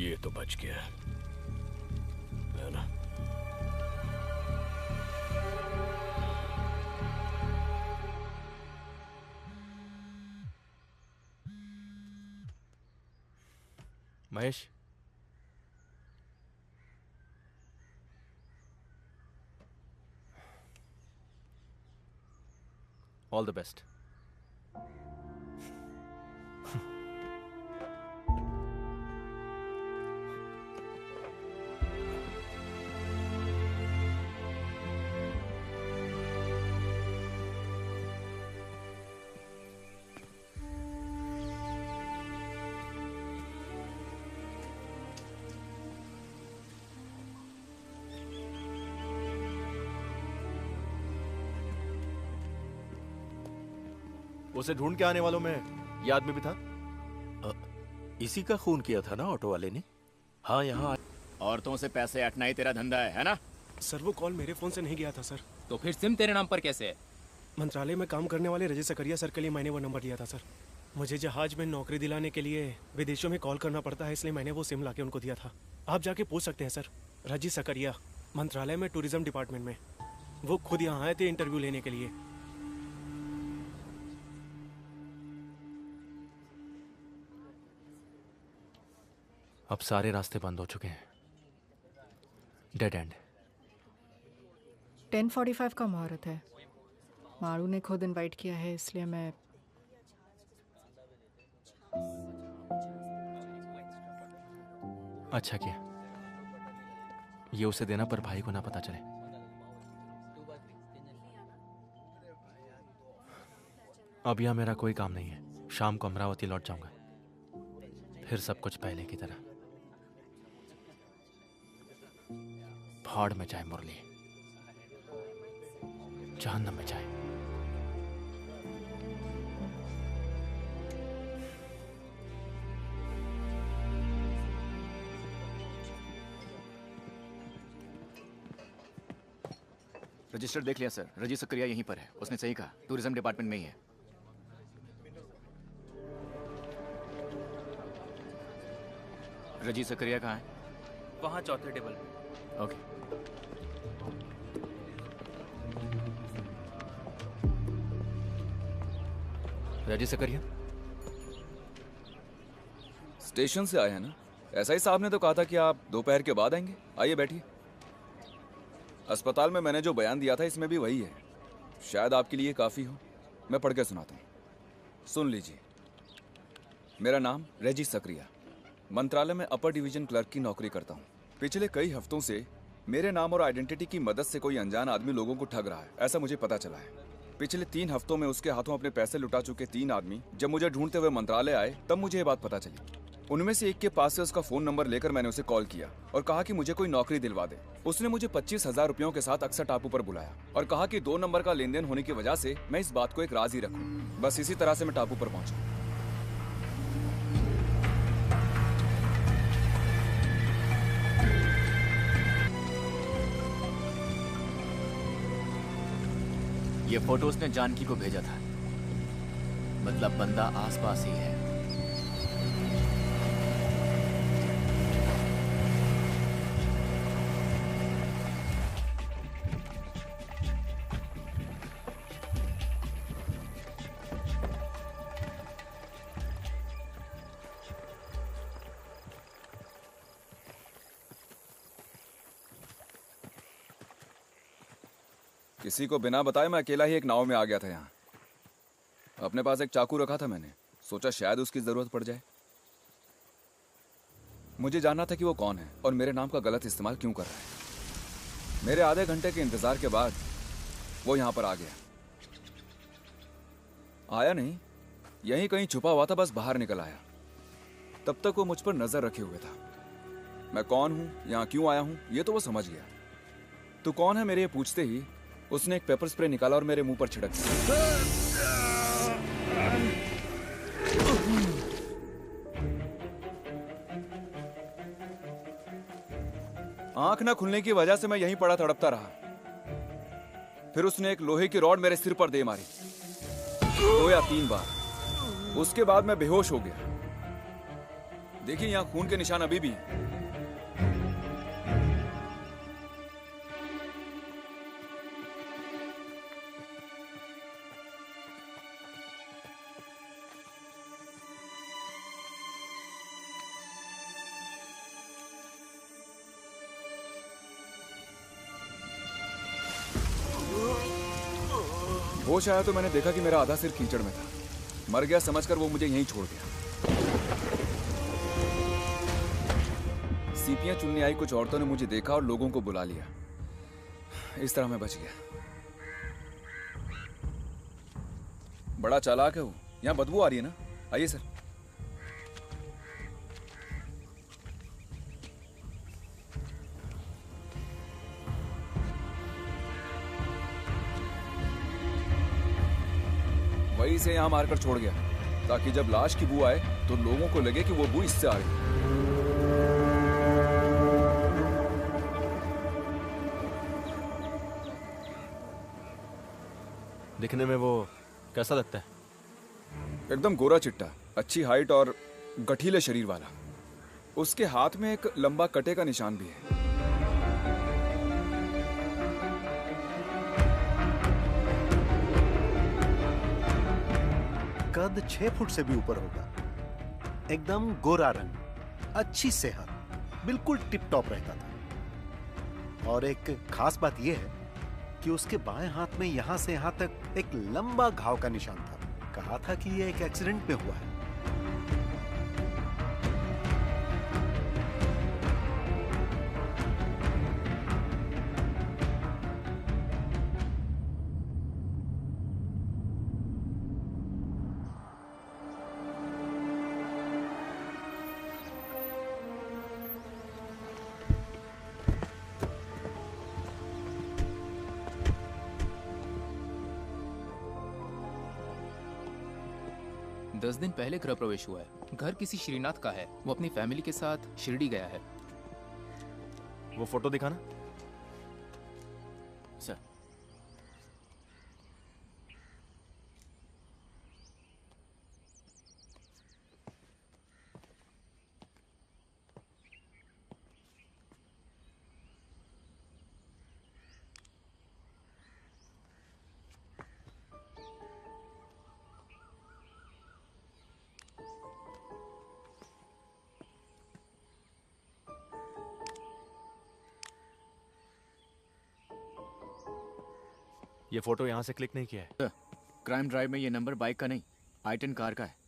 ये तो बच गया है ना? Mahesh, all the best. उसे ढूंढ के आने वालों में ये आदमी भी था। इसी का खून किया था ना ऑटो वाले ने। हाँ यहाँ औरतों से पैसे अटना ही तेरा धंधा है ना? सर वो कॉल मेरे फोन से नहीं गया था सर। तो फिर सिम तेरे नाम पर कैसे है? मंत्रालय में काम करने वाले रजत सकरिया सर के लिए मैंने वो नंबर दिया था सर। मुझे जहाज में नौकरी दिलाने के लिए विदेशों में कॉल करना पड़ता है, इसलिए मैंने वो सिम लाके उनको दिया था। आप जाके पूछ सकते हैं सर। रजत सकरिया, मंत्रालय में टूरिज्म डिपार्टमेंट में। वो खुद यहाँ आए थे इंटरव्यू लेने के लिए। अब सारे रास्ते बंद हो चुके हैं। Dead and. 10:45 का मुहूर्त है। मारू ने खुद इनवाइट किया है, इसलिए मैं अच्छा किया। ये उसे देना पर भाई को ना पता चले। अब यहाँ मेरा कोई काम नहीं है। शाम को अमरावती लौट जाऊंगा, फिर सब कुछ पहले की तरह। भाड़ में जाए मुरली, जहन्नम में जाए। रजिस्टर देख लिया सर। रजी सकरिया यहीं पर है। उसने सही कहा, टूरिज्म डिपार्टमेंट में ही है। रजी सकरिया कहाँ है? वहाँ चौथे टेबल पे। ओके। रजी सकरिया स्टेशन से आए हैं ना? एसआई साहब ने तो कहा था कि आप दोपहर के बाद आएंगे। आइए बैठिए। अस्पताल में मैंने जो बयान दिया था इसमें भी वही है। शायद आपके लिए काफ़ी हो। मैं पढ़ के सुनाता हूँ, सुन लीजिए। मेरा नाम रेजी सकरिया, मंत्रालय में अपर डिवीजन क्लर्क की नौकरी करता हूँ। पिछले कई हफ्तों से मेरे नाम और आइडेंटिटी की मदद से कोई अनजान आदमी लोगों को ठग रहा है, ऐसा मुझे पता चला है। पिछले 3 हफ्तों में उसके हाथों अपने पैसे लुटा चुके 3 आदमी जब मुझे ढूंढते हुए मंत्रालय आए, तब मुझे ये बात पता चली। उनमें से एक के पास से उसका फोन नंबर लेकर मैंने उसे कॉल किया और कहा कि मुझे कोई नौकरी दिलवा दे। उसने मुझे 25,000 रुपयों के साथ अक्सर टापू पर बुलाया और कहा कि 2 नंबर का लेन देन होने की वजह से मैं इस बात को एक राज ही रखूं। बस इसी तरह से मैं टापू पर पहुंचा। ये फोटो उसने जानकी को भेजा था, मतलब बंदा आसपास ही है। किसी को बिना बताए मैं अकेला ही एक नाव में आ गया था यहाँ। अपने पास एक चाकू रखा था मैंने, सोचा शायद उसकी जरूरत पड़ जाए। मुझे जानना था कि वो कौन है और मेरे नाम का गलत इस्तेमाल क्यों कर रहा है। मेरे आधे घंटे के इंतजार के बाद वो यहाँ पर आ गया। आया नहीं, यहीं कहीं छुपा हुआ था, बस बाहर निकल आया। तब तक वो मुझ पर नजर रखे हुए था। मैं कौन हूँ, यहाँ क्यों आया हूँ, ये तो वो समझ गया। तू कौन है मेरे ये पूछते ही उसने एक पेपर स्प्रे निकाला और मेरे मुंह पर छिड़क दिया। आंख न खुलने की वजह से मैं यहीं पड़ा तड़पता रहा। फिर उसने एक लोहे की रॉड मेरे सिर पर दे मारी 2 या 3 बार। उसके बाद मैं बेहोश हो गया। देखिए यहां खून के निशान अभी भी हैं। होश आया तो मैंने देखा कि मेरा आधा सिर कीचड़ में था। मर गया समझकर वो मुझे यहीं छोड़ गया। सीपियां चुनने आई कुछ औरतों ने मुझे देखा और लोगों को बुला लिया। इस तरह मैं बच गया। बड़ा चालाक है वो। यहाँ बदबू आ रही है ना? आइए सर। वही इसे यहाँ मारकर छोड़ गया ताकि जब लाश की बू आए तो लोगों को लगे कि वो बू इससे आ रही। दिखने में वो कैसा लगता है? एकदम गोरा चिट्टा, अच्छी हाइट और गठीले शरीर वाला। उसके हाथ में एक लंबा कटे का निशान भी है। कद 6 फुट से भी ऊपर होगा, एकदम गोरा रंग, अच्छी सेहत, बिल्कुल टिप टॉप रहता था। और एक खास बात यह है कि उसके बाएं हाथ में यहां से यहां तक एक लंबा घाव का निशान था। कहा था कि यह एक एक्सीडेंट में हुआ है। दस दिन पहले गृह प्रवेश हुआ है। घर किसी श्रीनाथ का है। वो अपनी फैमिली के साथ शिरडी गया है। वो फोटो दिखाना। सर, ये फोटो यहाँ से क्लिक नहीं किया है। क्राइम ड्राइव में ये नंबर बाइक का नहीं, i10 कार का है।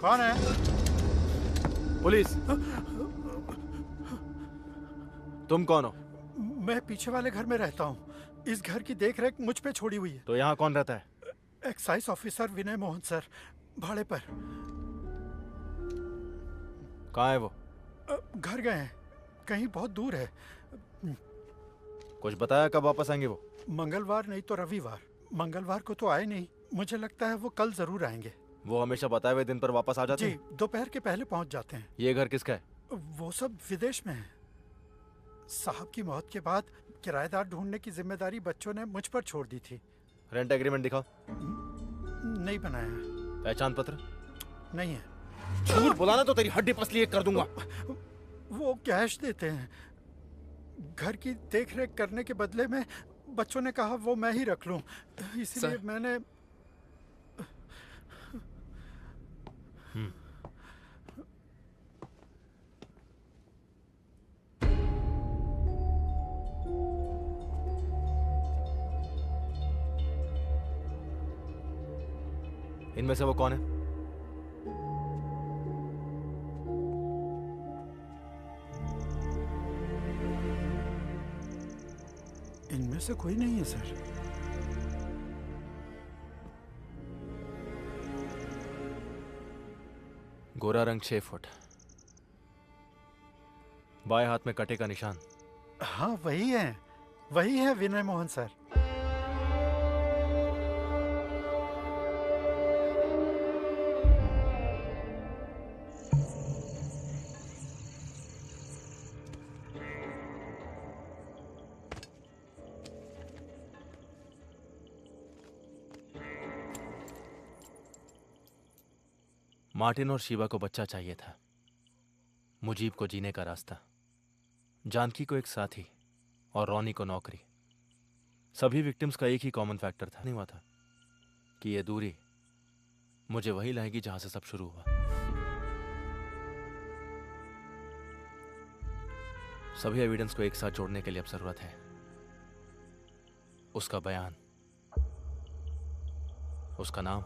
कौन है? पुलिस। तुम कौन हो? मैं पीछे वाले घर में रहता हूँ। इस घर की देखरेख मुझ पे छोड़ी हुई है। तो यहाँ कौन रहता है? एक्साइज ऑफिसर विनय मोहन सर, भाड़े पर। कहाँ है वो? घर गए हैं, कहीं बहुत दूर है। कुछ बताया कब वापस आएंगे वो? मंगलवार नहीं तो रविवार। मंगलवार को तो आए नहीं, मुझे लगता है वो कल जरूर आएंगे। वो हमेशा बताए हुए दिन पर वापस आ जाते जी, हैं? दोपहर के पहले पहुंच जाते हैं। ये घर किसका है? वो सब विदेश में है। साहब की मौत के बाद किराएदार ढूंढने की जिम्मेदारी बच्चों ने मुझ पर छोड़ दी थी। रेंट एग्रीमेंट दिखाओ। नहीं बनाया है। पहचान पत्र? नहीं है। झूठ बुलाना तो तेरी हड्डी पसली एक कर दूंगा। वो कैश देते हैं। घर की देखरेख करने के बदले में बच्चों ने कहा वो मैं ही रख लूं, इसलिए मैंने। इनमें से वो कौन है? इनमें से कोई नहीं है सर। गोरा रंग 6 फुट, बाएं हाथ में कटे का निशान। हाँ वही है विनय मोहन सर। मार्टिन और शिवा को बच्चा चाहिए था, मुजीब को जीने का रास्ता, जानकी को एक साथी और रॉनी को नौकरी। सभी विक्टिम्स का एक ही कॉमन फैक्टर था, नहीं हुआ था कि ये दूरी मुझे वही लाएगी जहां से सब शुरू हुआ। सभी एविडेंस को एक साथ जोड़ने के लिए अब जरूरत है उसका बयान, उसका नाम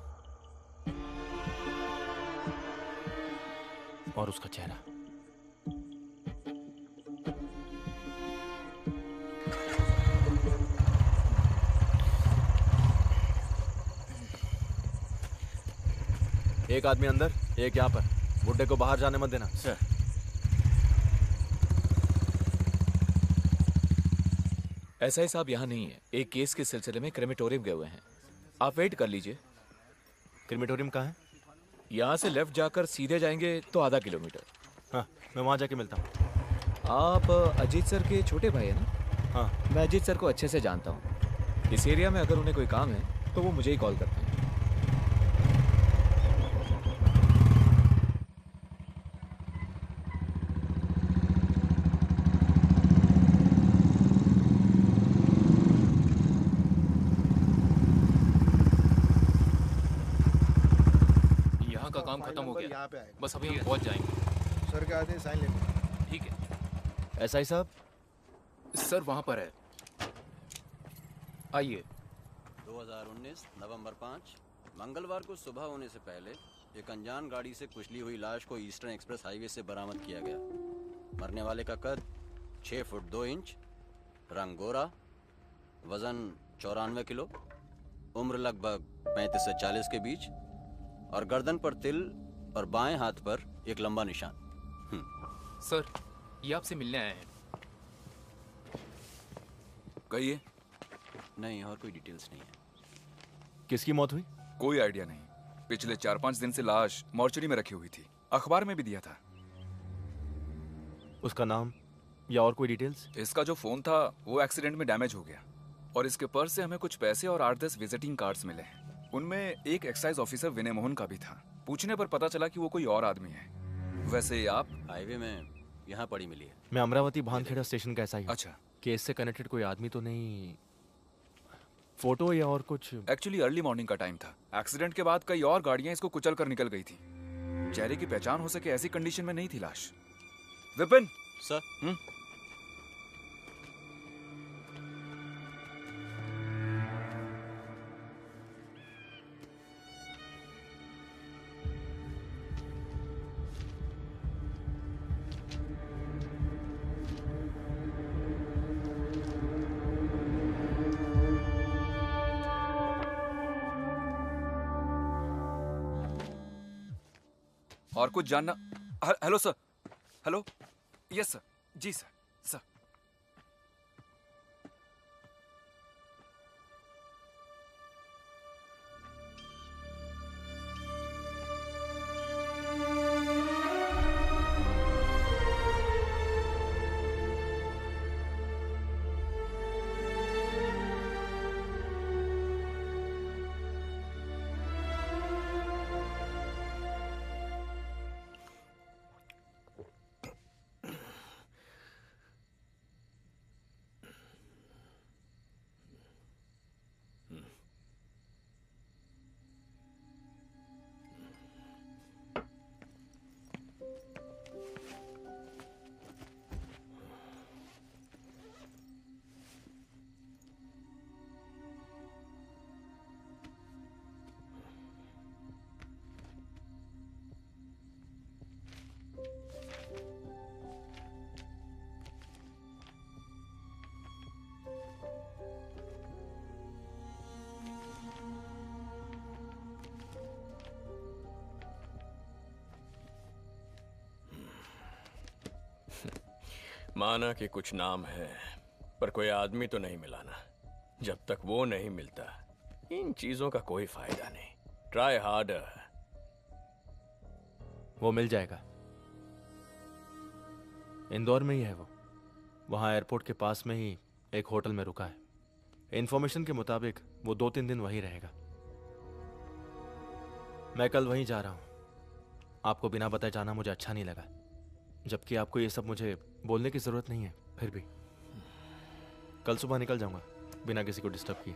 और उसका चेहरा। एक आदमी अंदर, एक यहाँ पर। बुड्ढे को बाहर जाने मत देना। सर। एसआई साहब यहाँ नहीं है, एक केस के सिलसिले में क्रेमेटोरियम गए हुए हैं। आप वेट कर लीजिए। क्रेमेटोरियम कहाँ है? यहाँ से लेफ्ट जाकर सीधे जाएंगे तो आधा किलोमीटर। हाँ, मैं वहाँ जाके मिलता हूँ। आप अजीत सर के छोटे भाई हैं ना? हाँ। मैं अजीत सर को अच्छे से जानता हूँ। इस एरिया में अगर उन्हें कोई काम है तो वो मुझे ही कॉल करते हैं। काम खत्म हो गया, बस अभी हम पहुंच जाएंगे। सर के आते साइन लेंगे। ठीक है। एसआई साहब? सर वहां पर है, आइए। 2019 नवंबर 5 मंगलवार को सुबह होने से पहले एक अनजान गाड़ी से कुचली हुई लाश को ईस्टर्न एक्सप्रेस हाईवे से बरामद किया गया। मरने वाले का कद 6 फुट 2 इंच, रंग गोरा, वजन 94 किलो, उम्र लगभग 35 से 40 के बीच और गर्दन पर तिल और बाएं हाथ पर एक लंबा निशान। सर, ये आपसे मिलने आए हैं। कहिए। नहीं, और कोई डिटेल्स नहीं है। किसकी मौत हुई? कोई आइडिया नहीं। पिछले 4-5 दिन से लाश मॉर्चरी में रखी हुई थी, अखबार में भी दिया था। उसका नाम या और कोई डिटेल्स? इसका जो फोन था वो एक्सीडेंट में डैमेज हो गया और इसके पर्स से हमें कुछ पैसे और 8-10 विजिटिंग कार्ड्स मिले हैं। उनमें एक एक्साइज ऑफिसर विनय मोहन का भी था। पूछने पर पता चला कि वो कोई और आदमी है। वैसे आप? हाईवे में यहाँ पड़ी मिली है। मैं अमरावती भानखेड़ा स्टेशन का एसआई हूं। अच्छा। केस से कनेक्टेड कोई आदमी तो नहीं? फोटो या और कुछ? एक्चुअली अर्ली मॉर्निंग का टाइम था। एक्सीडेंट के बाद कई और गाड़ियां इसको कुचल कर निकल गई थी। चेहरे की पहचान हो सके ऐसी कंडीशन में नहीं थी लाश। विपिन सर। और कुछ जानना? Hello sir. Hello. Yes sir. जी सर। सर। माना कि कुछ नाम है, पर कोई आदमी तो नहीं मिला ना। जब तक वो नहीं मिलता इन चीजों का कोई फायदा नहीं। Try harder. वो मिल जाएगा। इंदौर में ही है वो। वहाँ एयरपोर्ट के पास में ही एक होटल में रुका है। इन्फॉर्मेशन के मुताबिक वो 2-3 दिन वहीं रहेगा। मैं कल वहीं जा रहा हूँ। आपको बिना बताए जाना मुझे अच्छा नहीं लगा, जबकि आपको ये सब मुझे बोलने की जरूरत नहीं है। फिर भी कल सुबह निकल जाऊंगा बिना किसी को डिस्टर्ब किए।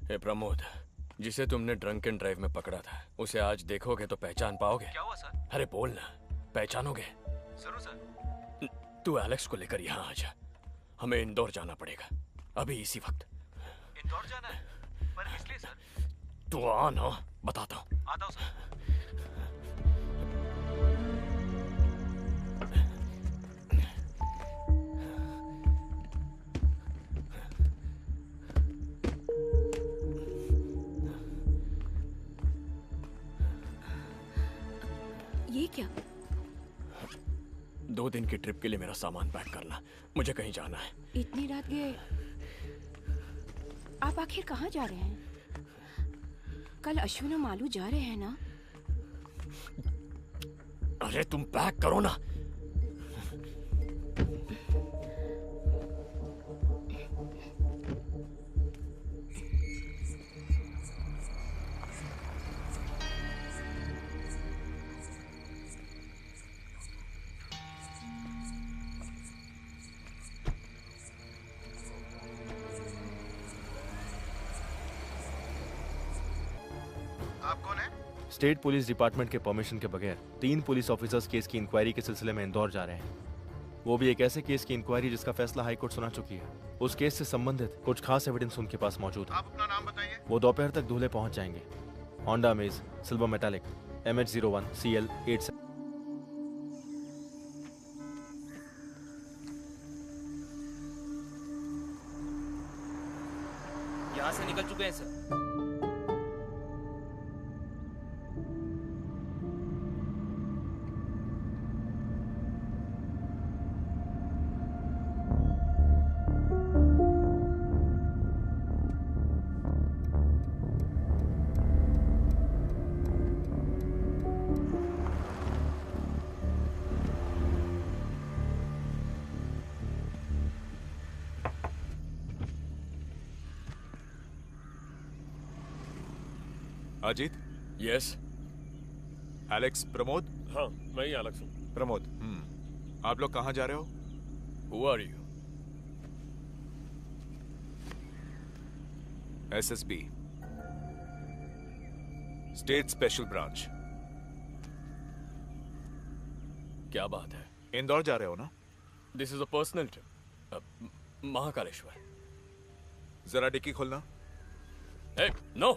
हे प्रमोद, जिसे तुमने ड्रंक एंड ड्राइव में पकड़ा था, उसे आज देखोगे तो पहचान पाओगे? क्या हुआ सर? अरे बोल ना, पहचानोगे? जरूर सर। तू एलेक्स को लेकर यहाँ आ जा। हमें इंदौर जाना पड़ेगा अभी इसी वक्त। इंदौर जाना है? पर किस लिए सर? तू आ ना, बताता हूँ। आता हूँ सर। ये क्या? 2 दिन की ट्रिप के लिए मेरा सामान पैक करना, मुझे कहीं जाना है। इतनी रात गए? आप आखिर कहाँ जा रहे हैं? कल अश्विन और मालू जा रहे हैं ना? अरे तुम पैक करो ना। आप कौन है? स्टेट पुलिस डिपार्टमेंट के परमिशन के बगैर 3 पुलिस ऑफिसर्स केस की इंक्वायरी के सिलसिले में इंदौर जा रहे हैं। वो भी एक ऐसे केस की इंक्वायरी जिसका फैसला हाई कोर्ट सुना चुकी है। उस केस से संबंधित कुछ खास एविडेंस उनके पास मौजूद है। आप अपना नाम बताइए। वो दोपहर तक धुले पहुंच जाएंगे। Honda amaze silver metallic MH01 CL 87। यहाँ से निकल चुके हैं sir. Ajit. Yes. Alex Pramod. हाँ, मैं ही एलेक्स हूँ। प्रमोद। आप लोग कहाँ जा रहे हो? Who are you? SSB state special branch. क्या बात है? इंदौर जा रहे हो ना? This is a personal trip. Mahakaleshwar. जरा डिक्की खोलना। नो,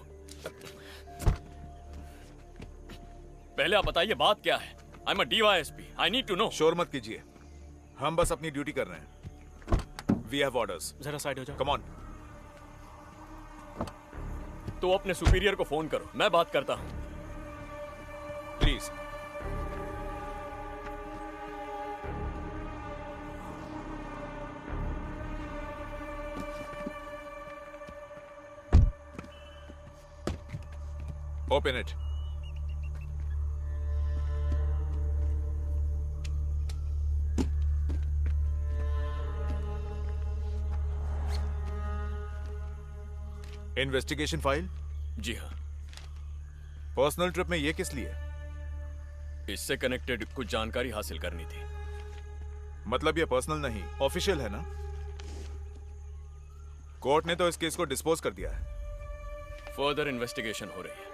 पहले आप बताइए बात क्या है। I am a DYSP, I need to know. शोर मत कीजिए, हम बस अपनी ड्यूटी कर रहे हैं। We have orders. जरा साइड हो जाओ। Come on. तो अपने सुपीरियर को फोन करो, मैं बात करता हूं। Please. Open it. Investigation file? जी हाँ। पर्सनल ट्रिप में ये किस लिए? इससे कनेक्टेड कुछ जानकारी हासिल करनी थी। मतलब ये पर्सनल नहीं, ऑफिशियल है ना? कोर्ट ने तो इस केस को डिस्पोज कर दिया है। फर्दर इन्वेस्टिगेशन हो रही है।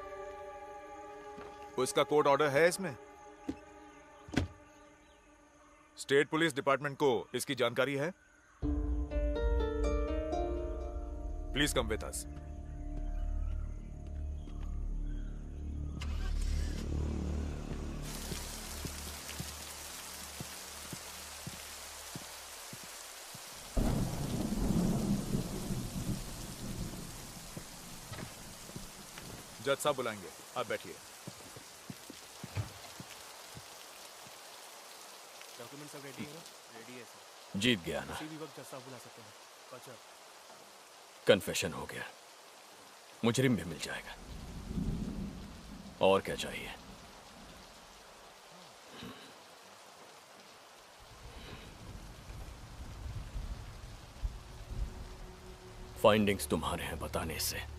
उसका कोर्ट ऑर्डर है इसमें? स्टेट पुलिस डिपार्टमेंट को इसकी जानकारी है? Please come with us. जज साहब बुलाएंगे, आप बैठिए। डॉक्यूमेंट सब रेडी है? रेडी है सर। जीत गया ना? किसी भी वक्त जज साहब बुला सकते हैं। अच्छा। कन्फेशन हो गया, मुजरिम भी मिल जाएगा। और क्या चाहिए? फाइंडिंग्स तुम्हारे हैं, बताने से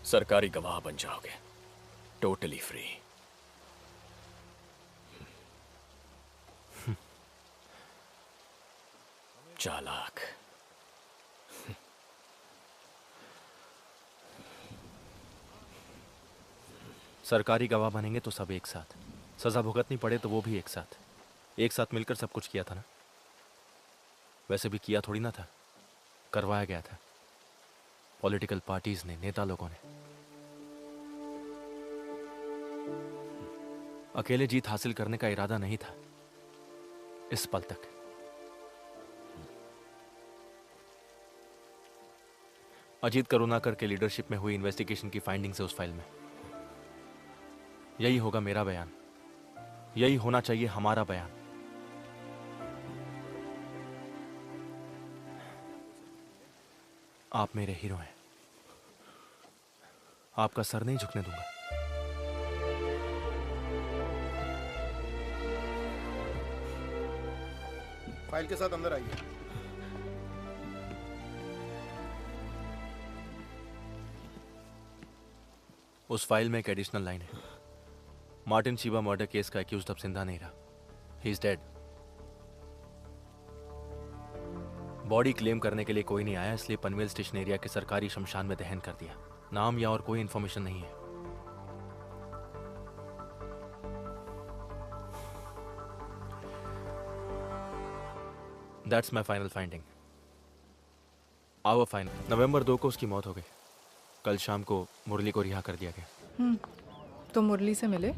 सरकारी गवाह बन जाओगे, टोटली फ्री। चालाक। सरकारी गवाह बनेंगे तो सब एक साथ, सजा भुगतनी पड़े तो वो भी एक साथ। एक साथ मिलकर सब कुछ किया था ना? वैसे भी किया थोड़ी ना था, करवाया गया था। पॉलिटिकल पार्टीज ने, नेता लोगों ने। अकेले जीत हासिल करने का इरादा नहीं था इस पल तक। अजीत करुणाकर के लीडरशिप में हुई इन्वेस्टिगेशन की फाइंडिंग्स है उस फाइल में। यही होगा मेरा बयान, यही होना चाहिए हमारा बयान। आप मेरे हीरो हैं, आपका सर नहीं झुकने दूंगा। फाइल के साथ अंदर आइए। उस फाइल में एक एडिशनल लाइन है। मार्टिन शिवा मर्डर केस का एक्यूज्ड अब जिंदा नहीं रहा, he is dead. Body claim करने के लिए कोई नहीं आया, इसलिए पनवेल स्टेशन एरिया के सरकारी शमशान में दहन कर दिया। नाम या और कोई इंफॉर्मेशन नहीं है। That's my final finding. Our final. नवंबर 2 को उसकी मौत हो गई। कल शाम को मुरली को रिहा कर दिया गया। तो मुरली से मिले?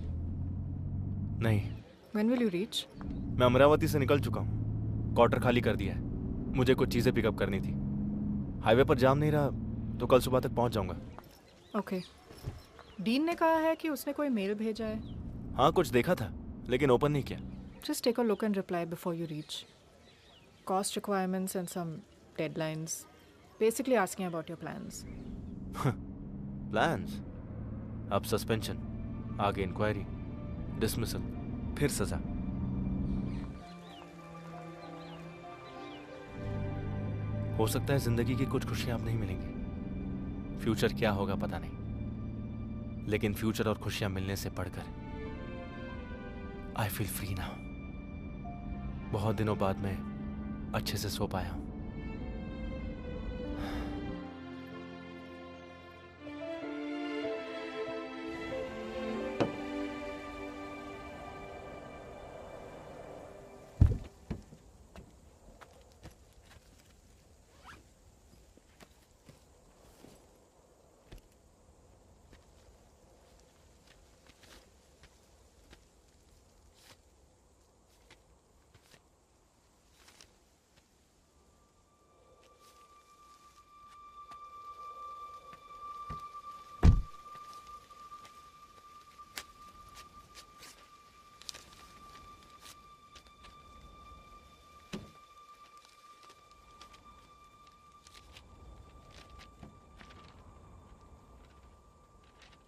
नहीं। When will you reach? मैं अमरावती से निकल चुका हूँ, क्वार्टर खाली कर दिया है। मुझे कुछ चीज़ें पिकअप करनी थी। हाईवे पर जाम नहीं रहा तो कल सुबह तक पहुँच जाऊँगा। ओके। डीन ने कहा है कि उसने कोई मेल भेजा है। हाँ, कुछ देखा था लेकिन ओपन नहीं किया। Just take a look and reply before you reach. Cost requirements and some deadlines. Basically asking about your plans. Plans? अब सस्पेंशन, आगे इंक्वायरी, डिसमिसल, फिर सजा। हो सकता है जिंदगी की कुछ खुशियां अब नहीं मिलेंगी। फ्यूचर क्या होगा पता नहीं, लेकिन फ्यूचर और खुशियां मिलने से बढ़कर आई फील फ्री नाउ। बहुत दिनों बाद मैं अच्छे से सो पाया हूं।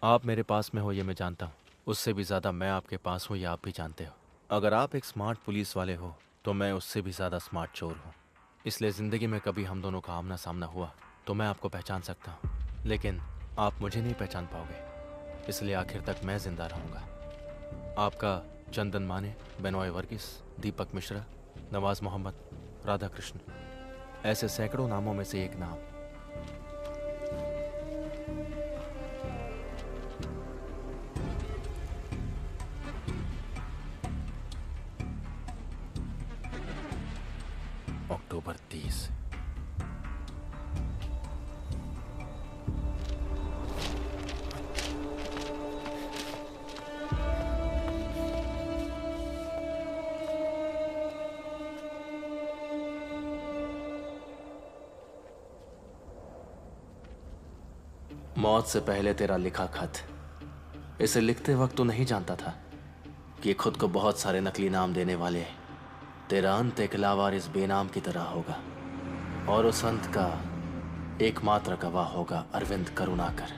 आप मेरे पास में हो ये मैं जानता हूँ, उससे भी ज़्यादा मैं आपके पास हूँ ये आप भी जानते हो। अगर आप एक स्मार्ट पुलिस वाले हो तो मैं उससे भी ज़्यादा स्मार्ट चोर हूँ। इसलिए ज़िंदगी में कभी हम दोनों का आमना सामना हुआ तो मैं आपको पहचान सकता हूँ, लेकिन आप मुझे नहीं पहचान पाओगे। इसलिए आखिर तक मैं जिंदा रहूँगा। आपका चंदन माने, बेनॉय वर्गीस, दीपक मिश्रा, नवाज मोहम्मद, राधा कृष्ण, ऐसे सैकड़ों नामों में से एक नाम। अक्टूबर 30। मौत से पहले तेरा लिखा खत। इसे लिखते वक्त तो नहीं जानता था कि खुद को बहुत सारे नकली नाम देने वाले तेरा अंत एक लावारिस बेनाम की तरह होगा, और उस अंत का एकमात्र गवाह होगा अरविंद करुणाकर।